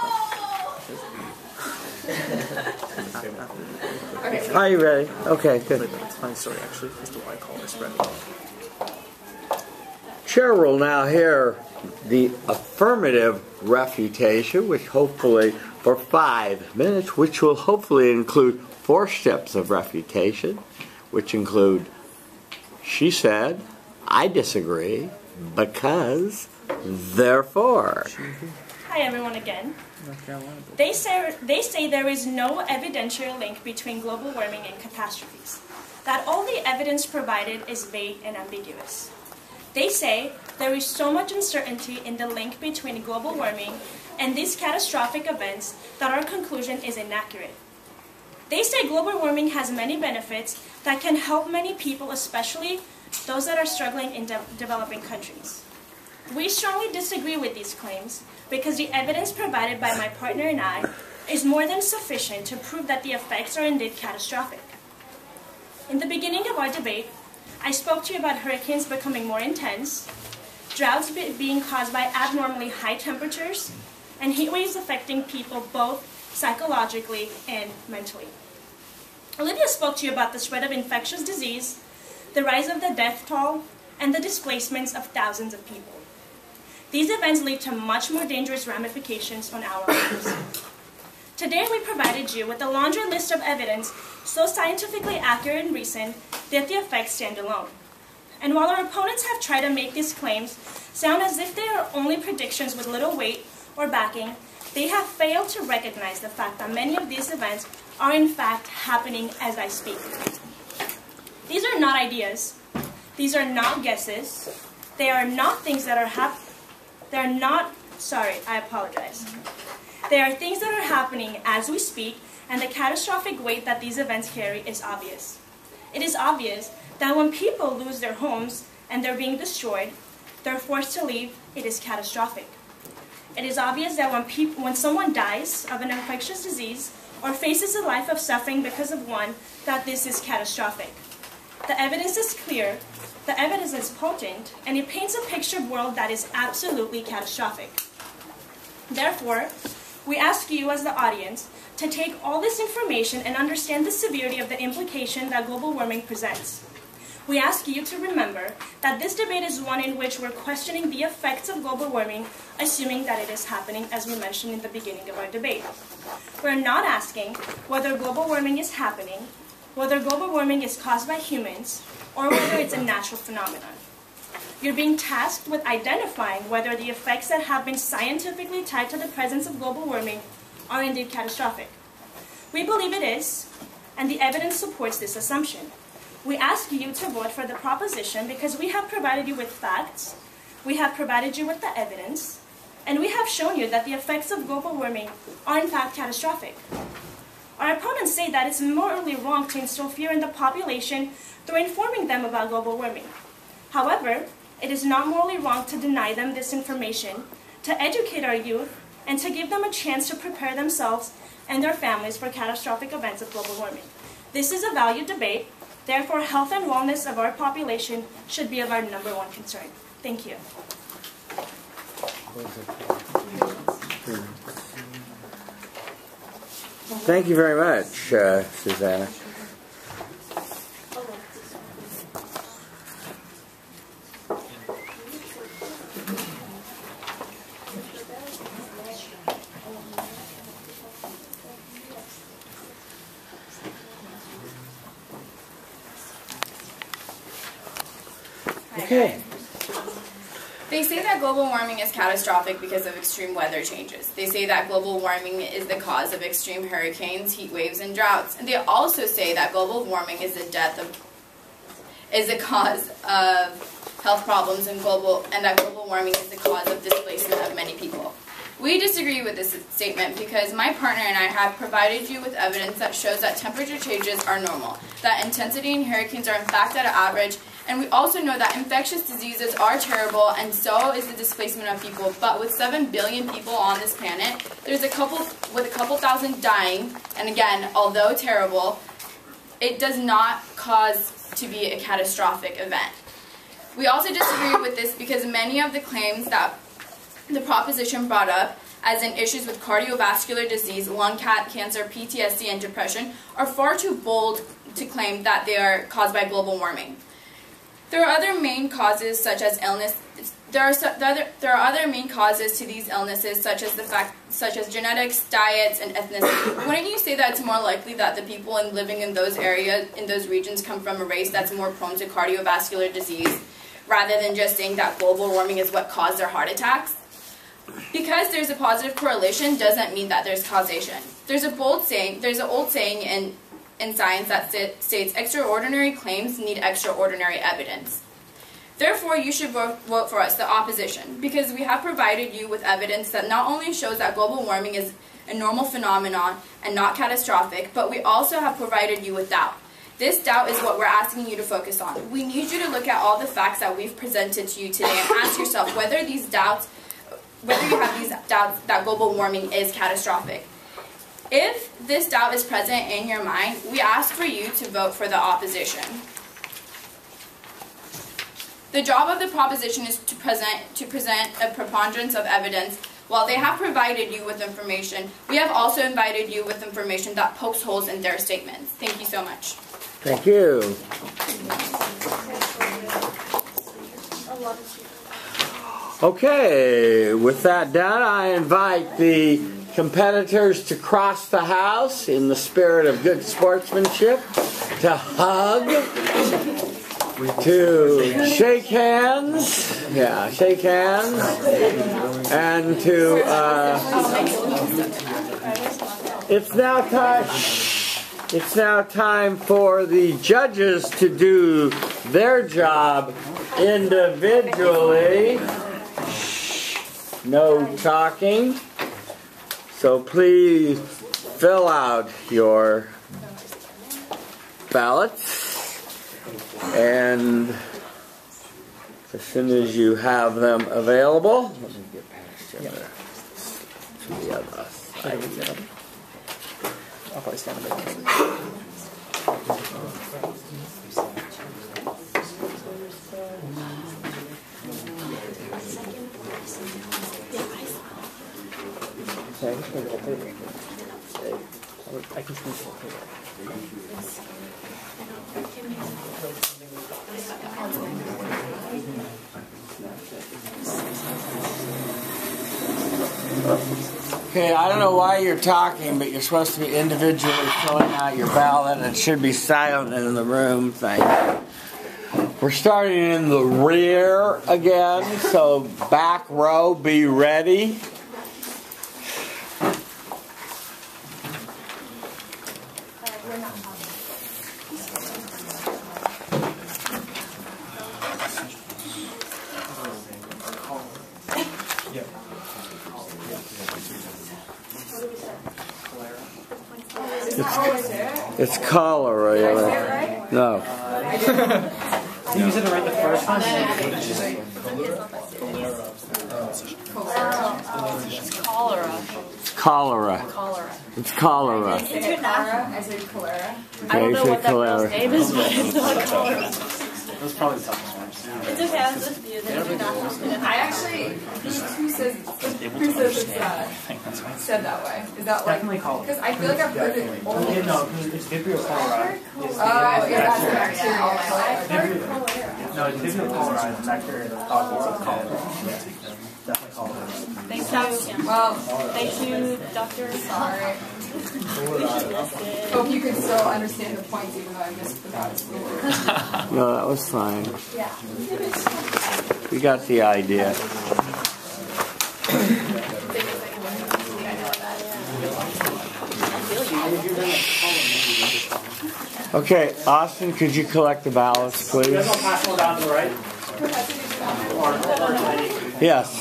about it. Are you ready? Okay, good. It's a funny story actually as to why cholera spread. Chair will now hear the affirmative refutation, which hopefully for 5 minutes, which will hopefully include 4 steps of refutation, which include, she said, I disagree, because, therefore. Hi everyone again. They say there is no evidential link between global warming and catastrophes, that all the evidence provided is vague and ambiguous. They say there is so much uncertainty in the link between global warming and these catastrophic events that our conclusion is inaccurate. They say global warming has many benefits that can help many people, especially those that are struggling in developing countries. We strongly disagree with these claims because the evidence provided by my partner and I is more than sufficient to prove that the effects are indeed catastrophic. In the beginning of our debate, I spoke to you about hurricanes becoming more intense, droughts being caused by abnormally high temperatures, and heat waves affecting people both psychologically and mentally. Olivia spoke to you about the spread of infectious disease, the rise of the death toll, and the displacements of thousands of people. These events lead to much more dangerous ramifications on our lives. Today we provided you with a laundry list of evidence so scientifically accurate and recent that the effects stand alone. And while our opponents have tried to make these claims sound as if they are only predictions with little weight or backing, they have failed to recognize the fact that many of these events are in fact happening as I speak. These are not ideas. These are not guesses. They are not things that are They are not, sorry, I apologize. They are things that are happening as we speak, and the catastrophic weight that these events carry is obvious. It is obvious that when people lose their homes and they're being destroyed, they're forced to leave, it is catastrophic. It is obvious that when someone dies of an infectious disease or faces a life of suffering because of one, that this is catastrophic. The evidence is clear, the evidence is potent, and it paints a picture of world that is absolutely catastrophic. Therefore, we ask you as the audience to take all this information and understand the severity of the implication that global warming presents. We ask you to remember that this debate is one in which we're questioning the effects of global warming, assuming that it is happening, as we mentioned in the beginning of our debate. We're not asking whether global warming is happening, whether global warming is caused by humans, or whether it's a natural phenomenon. You're being tasked with identifying whether the effects that have been scientifically tied to the presence of global warming are indeed catastrophic. We believe it is, and the evidence supports this assumption. We ask you to vote for the proposition because we have provided you with facts, we have provided you with the evidence, and we have shown you that the effects of global warming are in fact catastrophic. Our opponents say that it's morally wrong to instill fear in the population through informing them about global warming. However, it is not morally wrong to deny them this information, to educate our youth, and to give them a chance to prepare themselves and their families for catastrophic events of global warming. This is a valued debate. Therefore, health and wellness of our population should be of our #1 concern. Thank you. Thank you very much, Susanna. Okay. They say that global warming is catastrophic because of extreme weather changes. They say that global warming is the cause of extreme hurricanes, heat waves, and droughts. And they also say that global warming is the cause of health problems and that global warming is the cause of displacement of many people. We disagree with this statement because my partner and I have provided you with evidence that shows that temperature changes are normal, that intensity in hurricanes are in fact at an average, and we also know that infectious diseases are terrible, and so is the displacement of people. But with 7 billion people on this planet, there's a couple thousand dying, and again, although terrible, it does not cause to be a catastrophic event. We also disagree with this because many of the claims that the proposition brought up, as in issues with cardiovascular disease, lung cancer, PTSD, and depression, are far too bold to claim that they are caused by global warming. There are other main causes such as illness. There are other main causes to these illnesses, such as genetics, diets, and ethnicity. Wouldn't you say that it's more likely that the people living in those areas, in those regions, come from a race that's more prone to cardiovascular disease, rather than just saying that global warming is what caused their heart attacks? Because there's a positive correlation doesn't mean that there's causation. There's an old saying in science that states extraordinary claims need extraordinary evidence. Therefore, you should vote for us, the opposition, because we have provided you with evidence that not only shows that global warming is a normal phenomenon and not catastrophic, but we also have provided you with doubt. This doubt is what we're asking you to focus on. We need you to look at all the facts that we've presented to you today and ask yourself whether you have these doubts that global warming is catastrophic. If this doubt is present in your mind, we ask for you to vote for the opposition. The job of the proposition is to present a preponderance of evidence. While they have provided you with information, we have also invited you with information that pokes holes in their statements. Thank you so much. Thank you. Okay, with that done, I invite the competitors to cross the house in the spirit of good sportsmanship, to hug, to shake hands, shake hands, and to, it's now time for the judges to do their job individually. No talking. So please fill out your ballots, and as soon as you have them available, let me get past you to the other side. I'll probably stand a bit. I can sneak it. Okay, I don't know why you're talking, but you're supposed to be individually filling out your ballot. It should be silent in the room. Thank you. We're starting in the rear again, so back row, be ready. It's cholera. Right? No. You said it right the first time. It's cholera. Cholera. Cholera. It's cholera. I said cholera. I don't know Okay, what that cholera. girl's name is, but it's not cholera. That was probably the toughest one. It's okay, I was with you. Then you're not student. I actually, who says it's said that way? Is that like, Definitely cholera. because I feel like I've heard it only. No, because it's Vibrio cholerae. Oh, yeah, that's a bacteria. No, it's Vibrio cholerae. It's a bacteria that causes cholera. Definitely cholera. Thank you. Well, Thank you, Doctor. sorry. Hope you can still understand the points even though I misforgot the word. No, that was fine. Yeah. We got the idea. Okay, Austin, could you collect the ballots, You guys please? all pass them down to the right? Yes.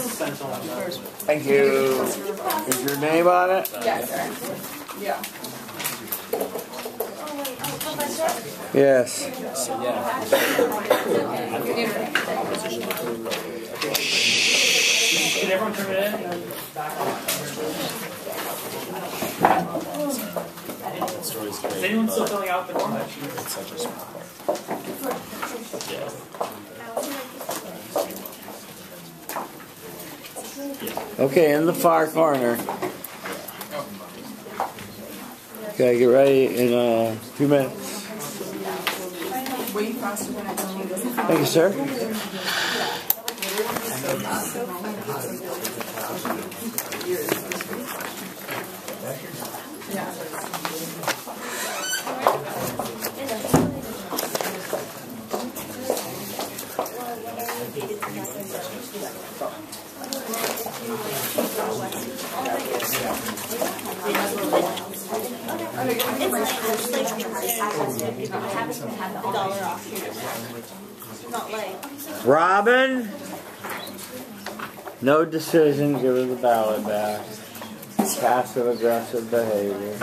Central. Thank you. Is your name on it? Yeah, sir. Yeah. Yes. Can everyone turn it in? And then back on? Is anyone still filling out the form? It's such a small part. Okay, in the far corner. Okay, get ready in 2 minutes. Way faster than I told you. Thank you, sir. Not late. Robin? No decision, give her the ballot back. Passive aggressive behavior.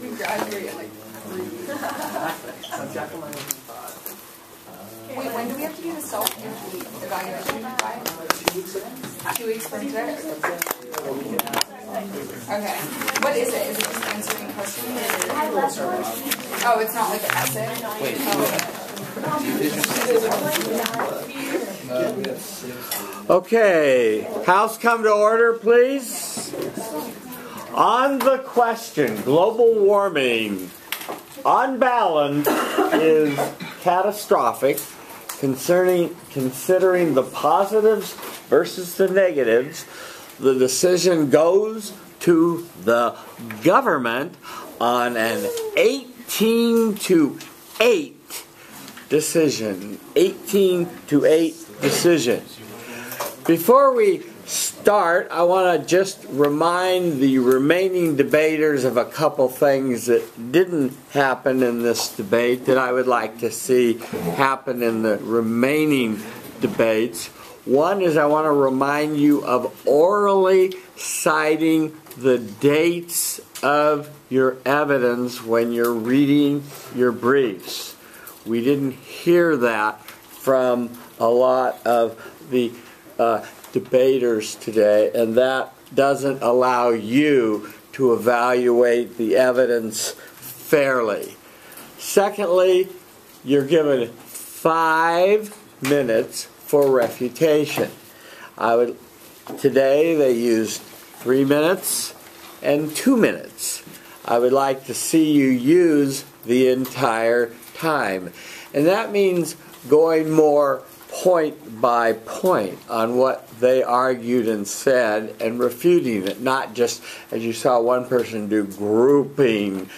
We graduate at like 3. Wait, when do we have to do the self-evaluation by? 2 weeks from today? Okay. What is it? Is it just answering questions? Oh, it's not like an essay? Okay, House come to order, please. On the question, global warming, on balance, is catastrophic, considering the positives versus the negatives. The decision goes to the government on an 18-to-8 decision. 18-to-8 decision. Before we start, I want to just remind the remaining debaters of a couple things that didn't happen in this debate that I would like to see happen in the remaining debates. One is I want to remind you of orally citing the dates of your evidence when you're reading your briefs. We didn't hear that from a lot of the debaters today, and that doesn't allow you to evaluate the evidence fairly. Secondly, you're given 5 minutes for refutation. Today they used 3 minutes and 2 minutes. I would like to see you use the entire time. And that means going more point by point on what they argued and said and refuting it, not just, as you saw one person do, grouping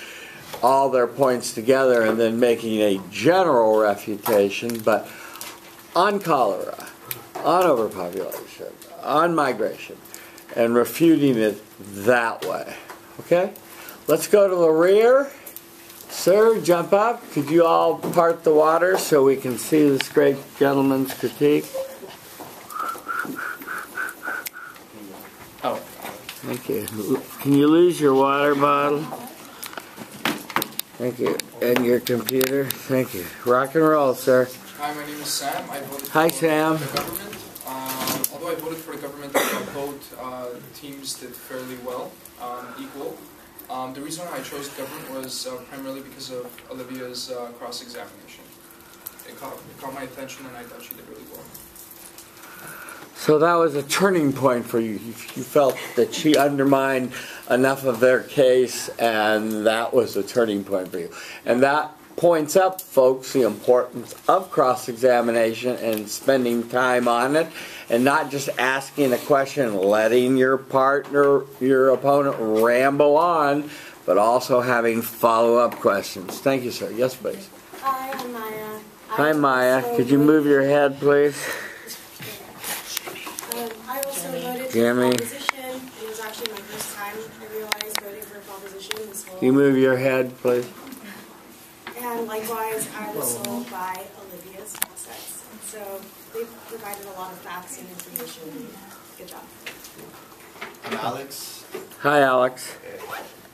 all their points together and then making a general refutation, but on cholera, on overpopulation, on migration, and refuting it that way. Okay? Let's go to the rear. Sir, jump up. Could you all part the water so we can see this great gentleman's critique? Oh. Thank you. Can you lose your water bottle? Thank you. And your computer? Thank you. Rock and roll, sir. Hi, my name is Sam. I voted Hi, for Sam. the government. Although I voted for the government, both teams did fairly well, equal. The reason why I chose government was primarily because of Olivia's cross-examination. It caught my attention, and I thought she did really well. So that was a turning point for you. You felt that she undermined enough of their case, and that was a turning point for you. And that points up, folks, the importance of cross-examination and spending time on it, and not just asking a question, letting your partner, your opponent, ramble on, but also having follow-up questions. Thank you, sir. Yes, please. Hi, I'm Maya. Hi, Maya. Could you move your head, please? I also voted Jimmy. for proposition. It was actually my first time, I realized, voting for a proposition this whole. Can you move your head, please? likewise, I was sold by Olivia's assets. And so they provided a lot of facts and information. Good job. I'm Alex. Hi, Alex.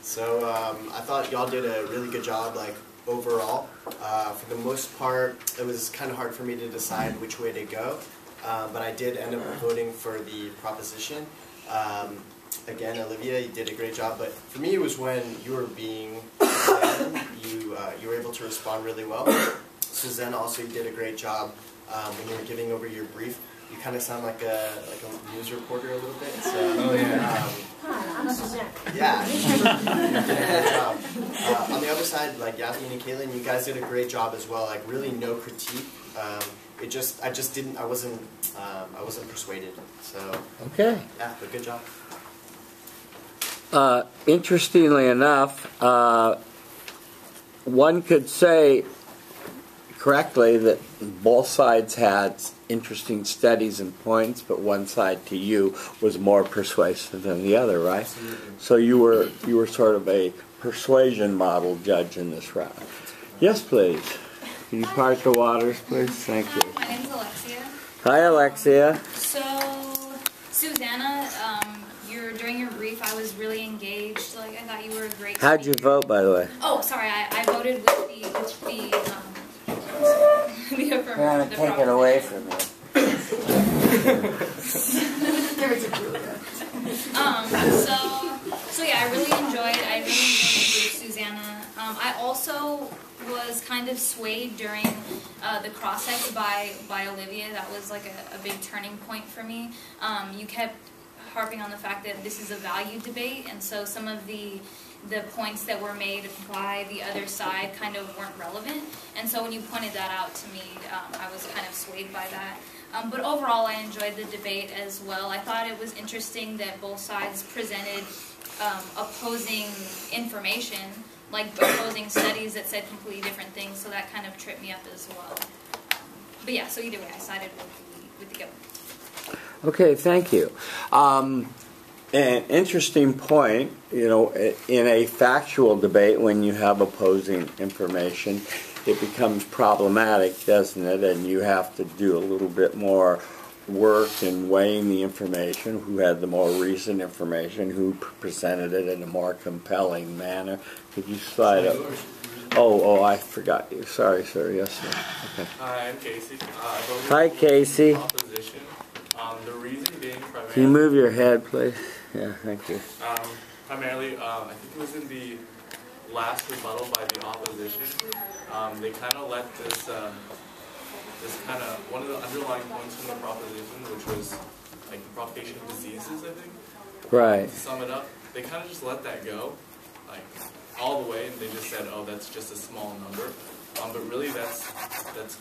So I thought y'all did a really good job, like overall. For the most part, it was kind of hard for me to decide which way to go, but I did end up voting for the proposition. Again, Olivia, you did a great job, but for me, it was when you were being examined, you were able to respond really well. Suzanne also did a great job when you were giving over your brief. You kind of sound like a news reporter a little bit. So, oh yeah. Hi, I'm Suzanne. Yeah. You did a great job. On the other side, like Yasmin and Caitlin, you guys did a great job as well. Like really no critique. I wasn't persuaded. So. Okay. Yeah, but good job. Interestingly enough, one could say correctly that both sides had interesting studies and points, but one side to you was more persuasive than the other, right? Absolutely. So you were sort of a persuasion model judge in this round. Yes, please. Can you part the waters, please? Thank you. My name's Alexia. Hi, Alexia. So, Susanna, during your brief, I was really engaged. Like, I thought you were a great. How'd you vote, by the way? Oh, sorry, I voted with the affirmative. I'm going to take it away from you. So yeah, I really enjoyed the brief, Susanna. I also was kind of swayed during the cross-ex by Olivia. That was like a big turning point for me. You kept harping on the fact that this is a value debate, and so some of the points that were made by the other side kind of weren't relevant. And so when you pointed that out to me, I was kind of swayed by that. But overall, I enjoyed the debate as well. I thought it was interesting that both sides presented opposing information, like opposing studies that said completely different things, so that kind of tripped me up as well. But yeah, so either way, I sided with the government. Okay, thank you. An interesting point, you know, in a factual debate when you have opposing information, it becomes problematic, doesn't it? And you have to do a little bit more work in weighing the information, who had the more recent information, who presented it in a more compelling manner. Could you slide up? Oh, I forgot you. Sorry, sir. Yes, sir. Okay. Hi, I'm Casey. Hi, Casey. Opposition. The reason being primarily... Can you move your head, please? Yeah, thank you. Primarily, I think it was in the last rebuttal by the opposition. They kind of let this kind of, one of the underlying points from the proposition, which was like the propagation of diseases, I think. Right. To sum it up, they kind of just let that go, like all the way, and they just said, oh, that's just a small number. But really, that's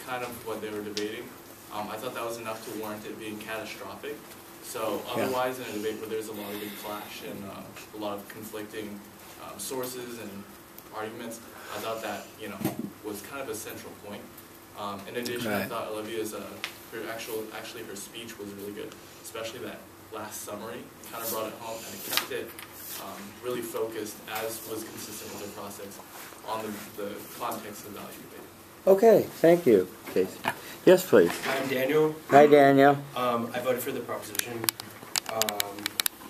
kind of what they were debating. I thought that was enough to warrant it being catastrophic. So otherwise, in a debate where there's a lot of big clash and a lot of conflicting sources and arguments, I thought that, you know, was kind of a central point. In addition, I thought Olivia's actually her speech was really good, especially that last summary. Kind of brought it home and it kept it really focused, as was consistent with the process, on the context of value debate. Okay, thank you, Casey. Yes, please. I'm Daniel. Hi, Daniel. I voted for the proposition.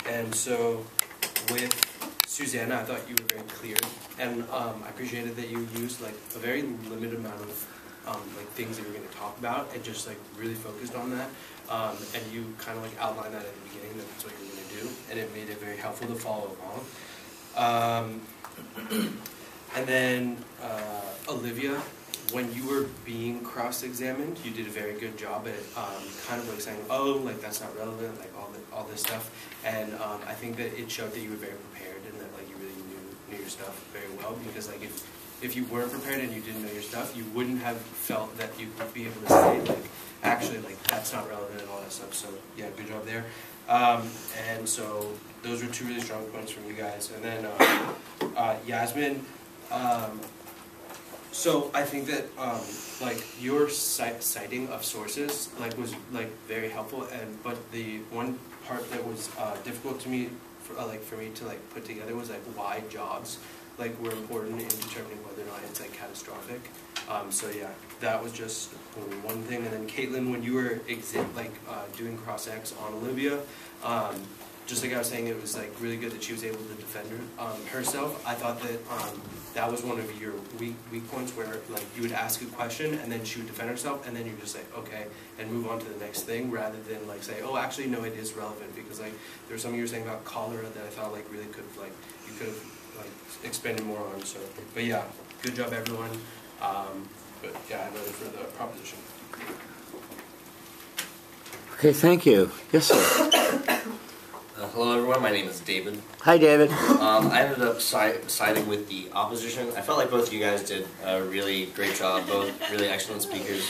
And so with Susanna, I thought you were very clear. And I appreciated that you used like a very limited amount of like things that you were going to talk about and just like really focused on that. And you kind of like outlined that at the beginning, that that's what you were going to do. And it made it very helpful to follow along. And then Olivia, when you were being cross-examined, you did a very good job at kind of like saying, oh, like that's not relevant, like all this stuff. And I think that it showed that you were very prepared and that like you really knew your stuff very well, because like if you weren't prepared and you didn't know your stuff, you wouldn't have felt that you would be able to say like actually like that's not relevant and all that stuff. So yeah, good job there. And so those were two really strong points from you guys. And then Yasmin. So I think that like your citing of sources like was like very helpful, but the one part that was difficult to me for me to like put together was like why jobs like were important in determining whether or not it's like catastrophic. So yeah, that was just one thing. And then Caitlin, when you were doing cross-ex on Olivia, just like I was saying, it was like really good that she was able to defend herself. I thought that that was one of your weak points, where like you would ask a question and then she would defend herself, and then you would just say okay and move on to the next thing, rather than like say, oh, actually no, it is relevant, because like there was something you were saying about cholera that I thought like really could you could have like expanded more on. So, but yeah, good job everyone. But yeah, I voted for the proposition. Okay, thank you. Yes, sir. Hello everyone, my name is David. Hi, David. I ended up siding with the opposition. I felt like both of you guys did a really great job, both really excellent speakers.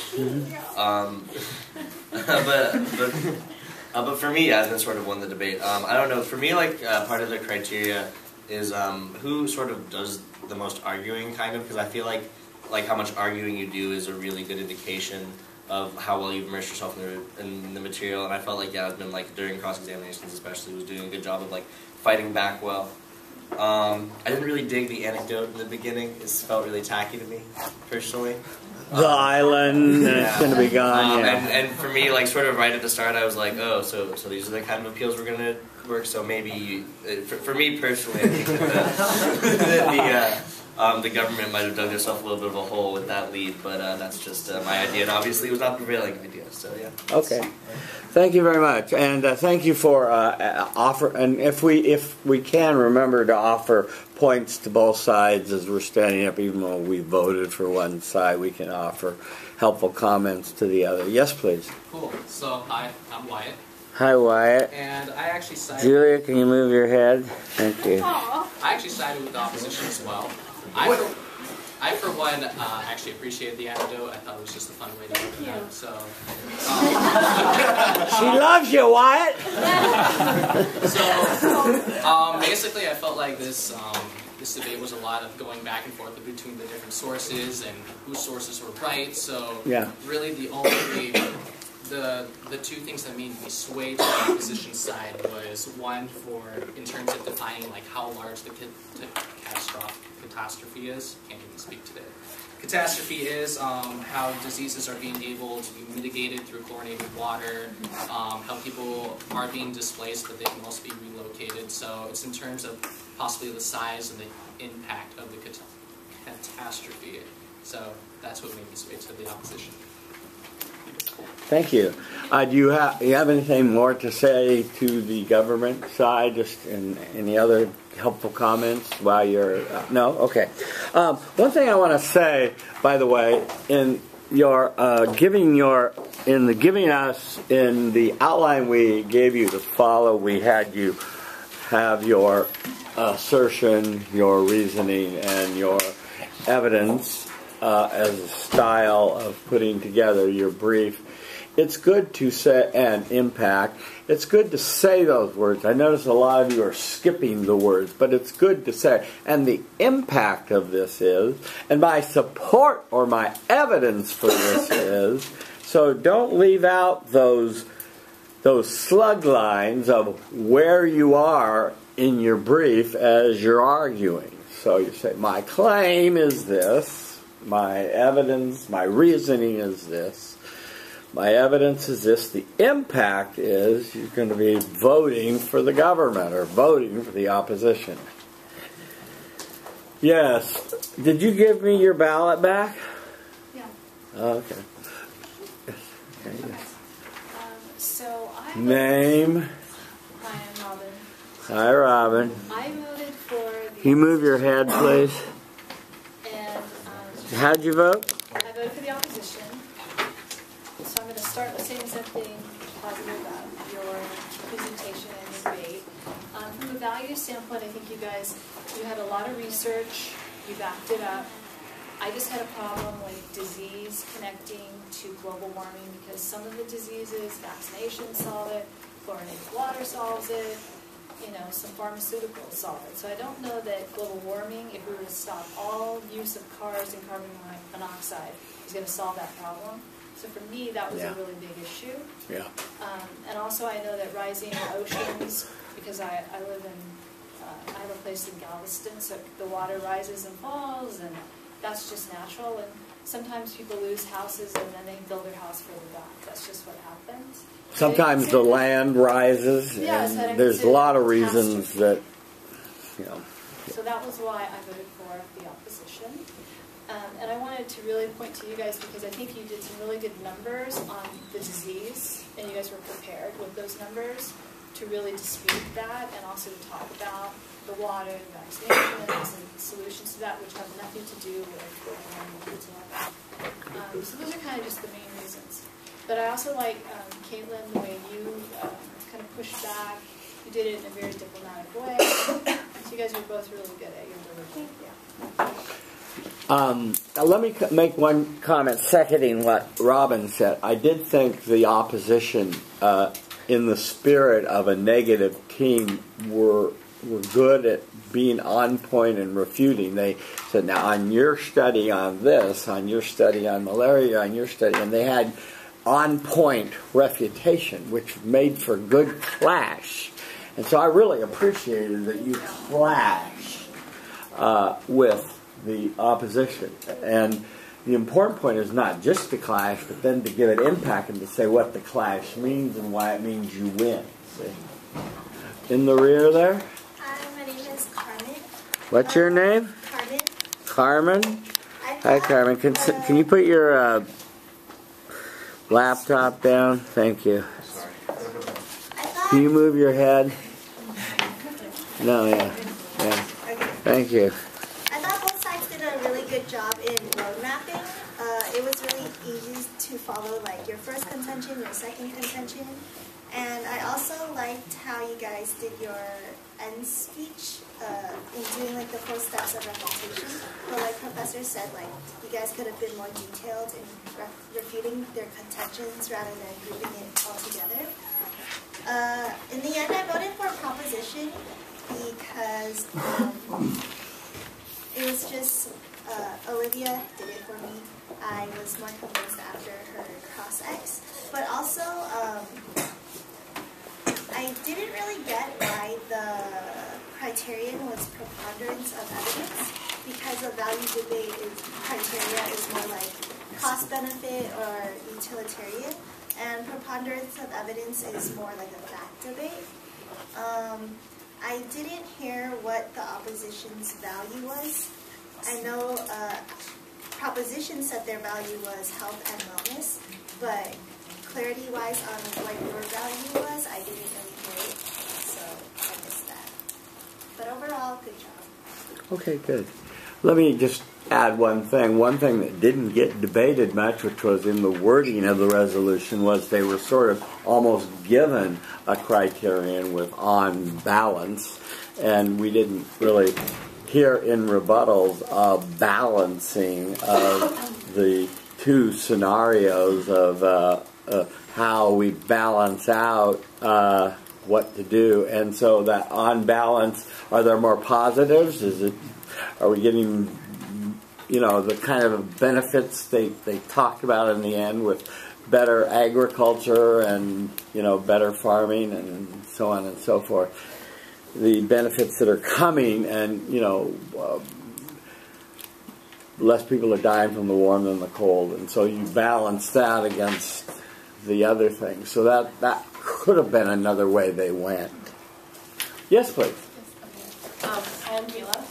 But for me, Yasmin sort of won the debate. I don't know, for me, like, part of the criteria is who sort of does the most arguing, kind of, because I feel like how much arguing you do is a really good indication of how well you've immersed yourself in the material, and I felt like Yasmin, like during cross-examinations especially, was doing a good job of like fighting back well. I didn't really dig the anecdote in the beginning. It felt really tacky to me, personally. The island, and it's going to be gone, yeah. And for me, like sort of right at the start, I was like, oh, so these are the kind of appeals we're going to work, so maybe, for me personally, I think that the government might have dug themselves a little bit of a hole with that lead, but that's just my idea, and obviously it was not the prevailing idea, so yeah. Okay. Thank you very much, and thank you for and if we can remember to offer points to both sides as we're standing up, even though we voted for one side, we can offer helpful comments to the other. Yes, please. Cool. So hi, I'm Wyatt. Hi, Wyatt. And I actually sided. Julia, can you move your head? Thank you. I actually sided with the opposition as well. I for one, actually appreciated the anecdote. I thought it was just a fun way to look at it. So, she loves you, Wyatt. So, basically, I felt like this debate was a lot of going back and forth between the different sources and whose sources were right. So, yeah. Really, the two things that made me sway to the opposition side was one, in terms of defining like how large the catastrophe is. Can't even speak today. Catastrophe is how diseases are being able to be mitigated through chlorinated water, how people are being displaced but they can also be relocated. So it's in terms of possibly the size and the impact of the catastrophe. So that's what made me sway to the opposition. Thank you. Do you have anything more to say to the government side? Just any other helpful comments while you're no? Okay. One thing I want to say, by the way, in your giving us in the outline we gave you to follow, we had you have your assertion, your reasoning, and your evidence as a style of putting together your brief. It's good to say, and impact, it's good to say those words. I notice a lot of you are skipping the words, but it's good to say. And the impact of this is, and my support or my evidence for this is, so don't leave out those slug lines of where you are in your brief as you're arguing. So you say, my claim is this, my evidence, my reasoning is this. My evidence is this. The impact is you're going to be voting for the government or voting for the opposition. Yes. Did you give me your ballot back? Yeah. Okay. Okay. So I name. Hi, I'm Robin. Hi, Robin. I voted for the. Can you move your head, please? And how'd you vote? I voted for the opposition. So I'm going to start with saying something positive about your presentation and debate. From a value standpoint, I think you had a lot of research, you backed it up. I just had a problem with disease connecting to global warming because some of the diseases, vaccination solve it, chlorinated water solves it, some pharmaceuticals solve it. So I don't know that global warming, if we were to stop all use of cars and carbon monoxide, is going to solve that problem. So for me, that was a really big issue. Yeah. And also I know that rising oceans, because I live in, I have a place in Galveston, so the water rises and falls, and that's just natural. And sometimes people lose houses and then they build their house further back. That's just what happens. Sometimes the land rises, Yeah, so and there's a lot of reasons that, you know. So that was why I voted for the opposition. And I wanted to really point to you guys because I think you did some really good numbers on the disease, and you guys were prepared with those numbers to really dispute that and also to talk about the water and vaccinations and solutions to that, which have nothing to do with global warming whatsoever. So those are kind of just the main reasons. But I also like, Caitlin, the way you kind of pushed back. You did it in a very diplomatic way. So you guys were both really good at your delivery. Yeah. Let me make one comment seconding what Robin said. I did think the opposition, in the spirit of a negative team, were good at being on point and refuting. They said, now on your study on this, on your study on malaria, on your study, and they had on point refutation, which made for good clash. And so I really appreciated that you clashed with the opposition. And the important point is not just to clash, but then to give it impact and to say what the clash means and why it means you win. See? In the rear there? My name is Carmen. What's your name? Carmen. Carmen? Hi, Carmen. Can you put your laptop down? Thank you. Can you move your head? No, yeah. Thank you. I thought both sides did a really good job in road mapping. It was really easy to follow, like, your first contention, your second contention. And I also liked how you guys did your end speech in doing, like, the 4 steps of refutation. But like Professor said, like, you guys could have been more detailed in refuting their contentions rather than grouping it all together. In the end, I voted for proposition because it was just Olivia did it for me. I was more convinced after her cross-ex. But also, I didn't really get why the criterion was preponderance of evidence, because a value debate criteria is more like cost-benefit or utilitarian, and preponderance of evidence is more like a fact debate. I didn't hear what the opposition's value was. I know proposition said their value was health and wellness, but clarity-wise on what your value was, I didn't really hear it, so I missed that. But overall, good job. Okay, good. Let me just add one thing. One thing that didn't get debated much, which was in the wording of the resolution, was they were sort of almost given a criterion with on balance, and we didn't really hear in rebuttals a balancing of the two scenarios of how we balance out what to do. And so that on balance, are there more positives? Are we getting, you know, the kind of benefits they talked about in the end with better agriculture and, you know, better farming and so on and so forth? The benefits that are coming, and, you know, less people are dying from the warm than the cold, and so you balance that against the other things. So that could have been another way they went. Yes, please. Hi, I'm Kayla.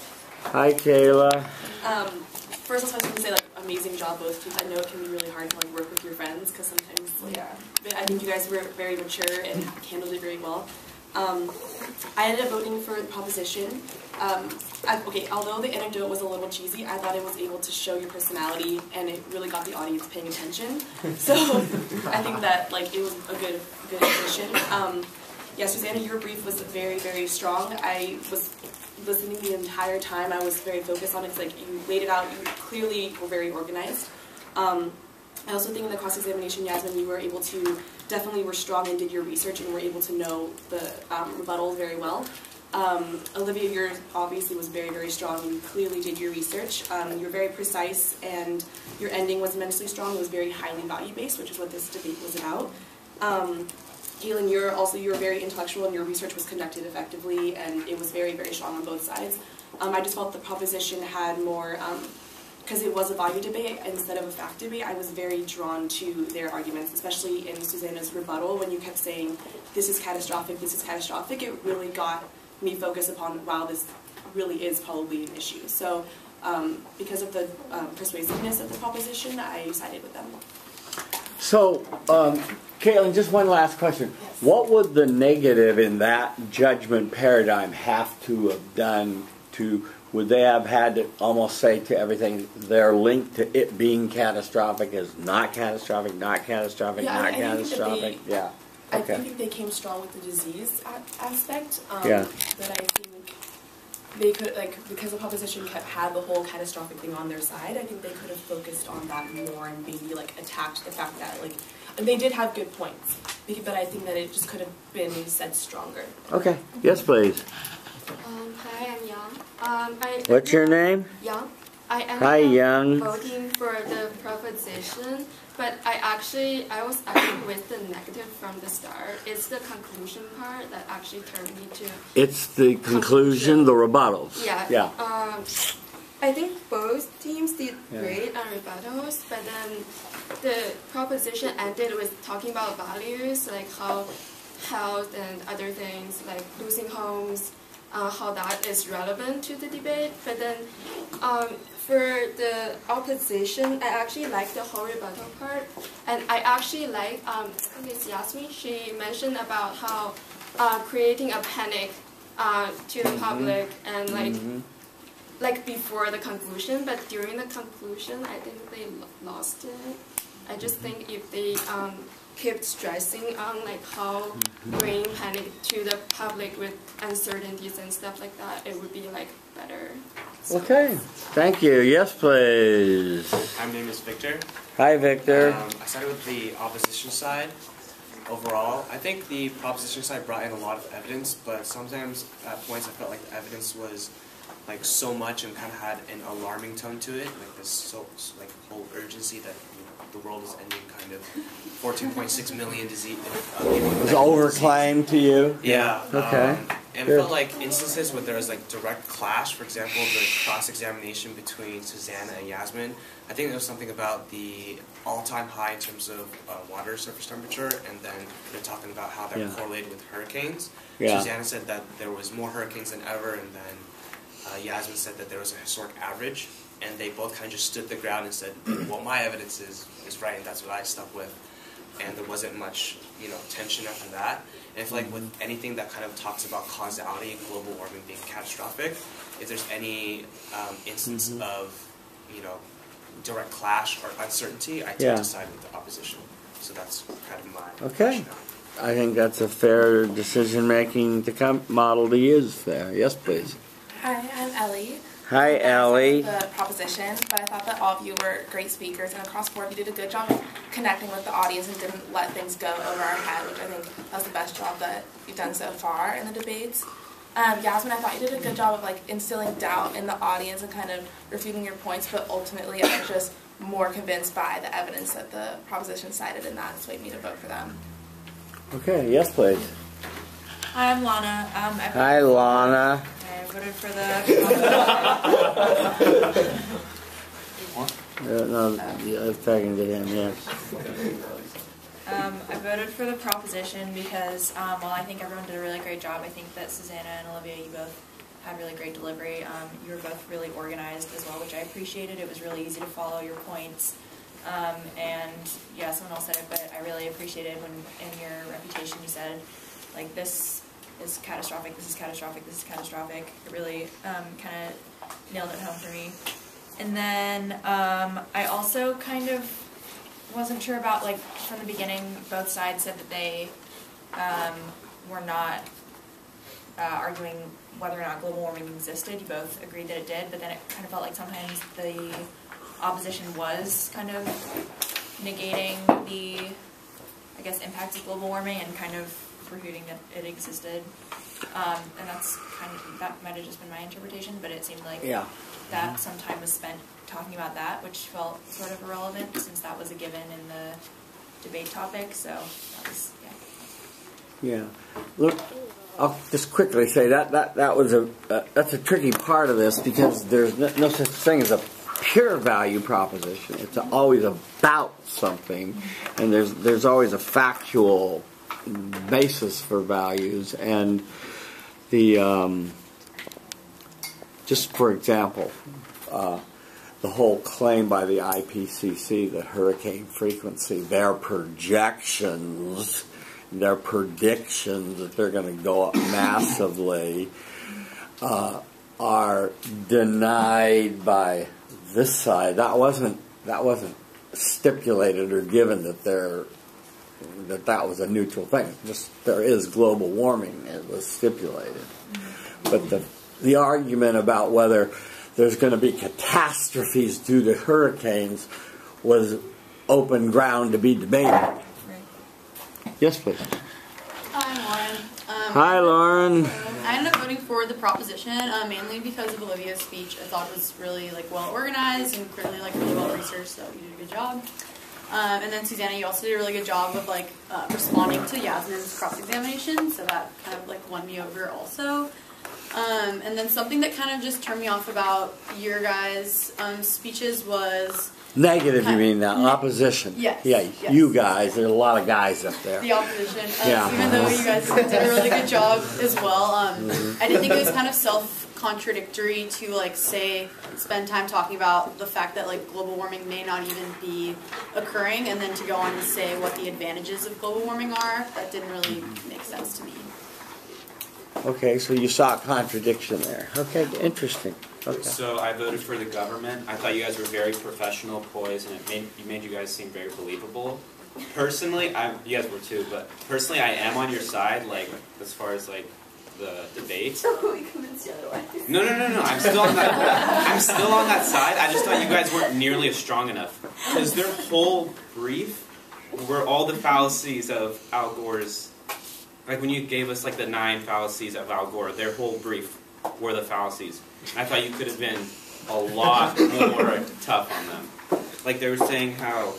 Hi, Kayla. First, I was going to say, like, amazing job, both of you. I know it can be really hard to, like, work with your friends, because sometimes, like, but I think you guys were very mature and handled it very well. I ended up voting for the proposition. Although the anecdote was a little cheesy, I thought it was able to show your personality, and it really got the audience paying attention. So I think that, like, it was a good addition. Yeah, Susanna, your brief was very, very strong. I was listening the entire time. I was very focused on it. It's like you laid it out. You clearly were very organized. I also think in the cross-examination, Yasmin, you were able to, definitely were strong and did your research and were able to know the rebuttal very well. Olivia, yours obviously was very, very strong. You clearly did your research. You were very precise, and your ending was immensely strong. It was very highly value-based, which is what this debate was about. Galen, you were very intellectual, and your research was conducted effectively, and it was very, very strong on both sides. I just felt the proposition had more because it was a value debate instead of a fact debate, I was very drawn to their arguments, especially in Susanna's rebuttal when you kept saying, this is catastrophic, it really got me focused upon, wow, this really is probably an issue. So because of the persuasiveness of the proposition, I sided with them. So, Caitlin, just one last question. Yes. What would the negative in that judgment paradigm have to have done to, would they have had to almost say to everything they're linked to it being catastrophic as not catastrophic, not catastrophic, yeah, not catastrophic? Yeah. Okay. I think they came strong with the disease aspect. Yeah. That I think they could, like, because the proposition had the whole catastrophic thing on their side, I think they could have focused on that more and maybe, like, attacked the fact that, like, they did have good points, but I think that it just could have been said stronger. Okay. Yes, please. Hi, I'm Young. What's your name? Young. I Hi, Young. Voting for the proposition, but I was actually with the negative from the start. It's the conclusion part that actually turned me to. It's the conclusion, the rebuttals. Yeah. Yeah. I think both teams did great on rebuttals, but then the proposition ended with talking about values, like how health and other things, like losing homes, how that is relevant to the debate. But then for the opposition, I actually like the whole rebuttal part, and I actually like Ms. Yasmin. She mentioned about how creating a panic to the public and like before the conclusion, but during the conclusion, I think they lost it. I just think if they kept stressing on like how bringing panic to the public with uncertainties and stuff like that, it would be like better. So. Okay. Thank you. Yes, please. My name is Victor. Hi, Victor. I started with the opposition side. Overall, I think the proposition side brought in a lot of evidence, but sometimes at points I felt like the evidence was like so much and kind of had an alarming tone to it, like this like whole urgency that the world is ending, kind of 14.6 million disease. It was overclaimed to you? Yeah. Okay. And it felt like instances where there was like direct clash. For example, the cross-examination between Susanna and Yasmin. I think there was something about the all-time high in terms of water surface temperature, and then they're talking about how that correlated with hurricanes. Yeah. Susanna said that there was more hurricanes than ever, and then Yasmin said that there was a historic average, and they both kind of just stood the ground and said, well, my evidence is right, and that's what I stuck with. And there wasn't much, tension after that. And I feel like with anything that kind of talks about causality, global warming being catastrophic, if there's any instance of, direct clash or uncertainty, I tend to side with the opposition. So that's kind of my Okay. I think that's a fair decision-making model to use there. Yes, please. Hi, I'm Ellie. Hi, Ellie. The proposition, but I thought that all of you were great speakers, and across the board you did a good job of connecting with the audience and didn't let things go over our head, which I think that was the best job that you've done so far in the debates. Yasmin, I thought you did a good job of like instilling doubt in the audience and kind of refuting your points, but ultimately I was just more convinced by the evidence that the proposition cited, and that swayed me to vote for them. Okay, yes, please. Hi, I'm Lana. Hi, Lana. I voted for I was talking to him, yes. I voted for the proposition because while I think everyone did a really great job, I think that Susanna and Olivia, you both had really great delivery. You were both really organized as well, which I appreciated. It was really easy to follow your points. And yeah, someone else said it, but I really appreciated when in your reputation you said, like, this is catastrophic, this is catastrophic, this is catastrophic. It really kind of nailed it home for me. And then I also kind of wasn't sure about, like, from the beginning, both sides said that they were not arguing whether or not global warming existed. You both agreed that it did, but then it kind of felt like sometimes the opposition was kind of negating the, I guess, impacts of global warming and kind of refuting that it existed. And that's kind of, that might have just been my interpretation, but it seemed like that some time was spent talking about that, which felt sort of irrelevant since that was a given in the debate topic. So that was, yeah. Look, I'll just quickly say that was that's a tricky part of this because there's no such thing as a pure value proposition. It's always about something, and there's always a factual basis for values. And the just for example, the whole claim by the IPCC that hurricane frequency, their projections, their predictions that they're going to go up massively, are denied by this side. That wasn't stipulated or given that was a neutral thing. Just there is global warming. It was stipulated, but the argument about whether there's going to be catastrophes due to hurricanes was open ground to be debated. Right. Yes, please. Hi, Lauren. Hi, Lauren. I ended up voting for the proposition mainly because of Olivia's speech. I thought it was really well organized and really really well researched. So you did a good job. And then Susanna, you also did a really good job of responding to Yasmin's cross examination. So that kind of won me over also. And then something that kind of just turned me off about your guys' speeches was... Negative, you mean now? Opposition. Yes. Yeah, yes. You guys. There's a lot of guys up there. The opposition. Yeah. Even though you guys did a really good job as well. I did think it was kind of self-contradictory to spend time talking about the fact that global warming may not even be occurring, and then to go on and say what the advantages of global warming are. That didn't really make sense to me. Okay, so you saw a contradiction there. Okay, interesting. Okay. So I voted for the government. I thought you guys were very professional, poised, and it made you guys seem very believable. Personally, you guys were too, but personally I am on your side, as far as the debate. No. I'm still on that side. I just thought you guys weren't nearly as strong enough. Because their whole brief were all the fallacies of Al Gore's. When you gave us the 9 fallacies of Al Gore, their whole brief were the fallacies. And I thought you could have been a lot more tough on them. They were saying how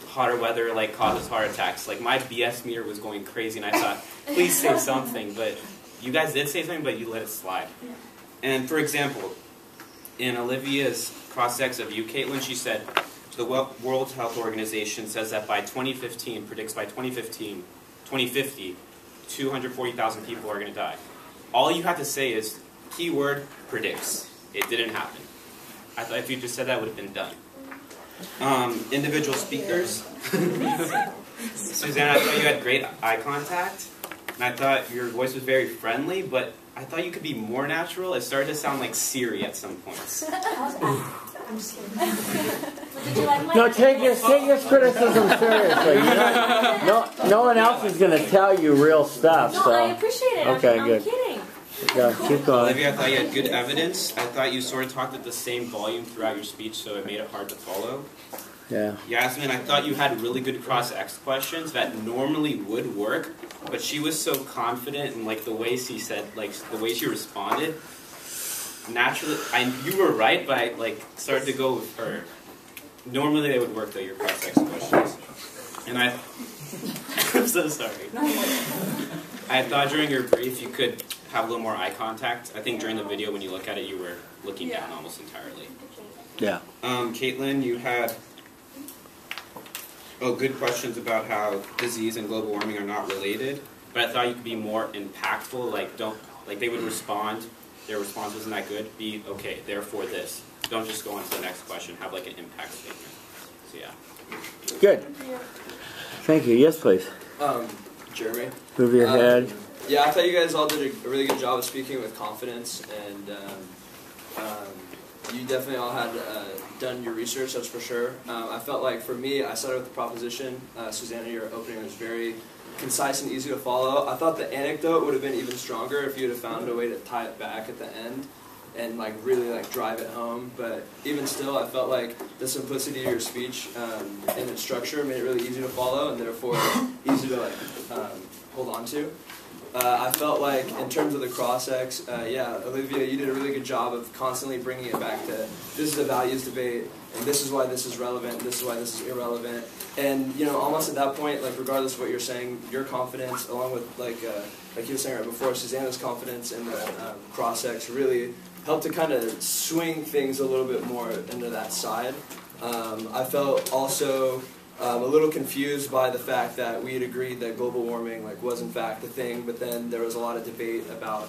hotter weather causes heart attacks. My BS meter was going crazy, and I thought, please say something. But you guys did say something, but you let it slide. And for example, in Olivia's cross-ex of you, Caitlin, she said, the World Health Organization says that by 2050, 240,000 people are going to die. All you have to say is, keyword, predicts. It didn't happen. I thought if you just said that, it would have been done. Individual speakers. Susanna, I thought you had great eye contact. And I thought your voice was very friendly, but I thought you could be more natural. It started to sound like Siri at some points. I'm just kidding. Did you like my No, take your criticism seriously. No one else is going to tell you real stuff. No, so. I appreciate it. Okay, I'm good. kidding. Yeah, keep going. Olivia, I thought you had good evidence. I thought you sort of talked at the same volume throughout your speech, so it made it hard to follow. Yeah. Yasmin, I thought you had really good cross-ex questions that normally would work, but she was so confident in the way she said, the way she responded. Naturally, you were right, but I started to go with her. Normally they would work though, your cross-ex questions. And I'm so sorry. I thought during your brief you could have a little more eye contact. I think during the video when you look at it you were looking down almost entirely. Yeah. Caitlin, you had good questions about how disease and global warming are not related, but I thought you could be more impactful, they would respond. Their response wasn't that good. Be okay, therefore this. Don't just go on to the next question. Have an impact statement. So yeah. Good. Thank you. Yes, please. Jeremy. Move your head. Yeah, I thought you guys all did a really good job of speaking with confidence, and you definitely all had done your research, that's for sure. I felt for me, I started with the proposition. Susanna, your opening was very concise and easy to follow. I thought the anecdote would have been even stronger if you had found a way to tie it back at the end and really drive it home. But even still, I felt the simplicity of your speech and its structure made it really easy to follow and therefore easy to hold on to. I felt in terms of the cross-ex, Olivia, you did a really good job of constantly bringing it back to this is a values debate, and this is why this is relevant, this is why this is irrelevant. And, almost at that point, regardless of what you're saying, your confidence, along with, like you were saying right before, Susanna's confidence in the cross-ex really helped to kind of swing things a little bit more into that side. I felt also a little confused by the fact that we had agreed that global warming was in fact a thing, but then there was a lot of debate about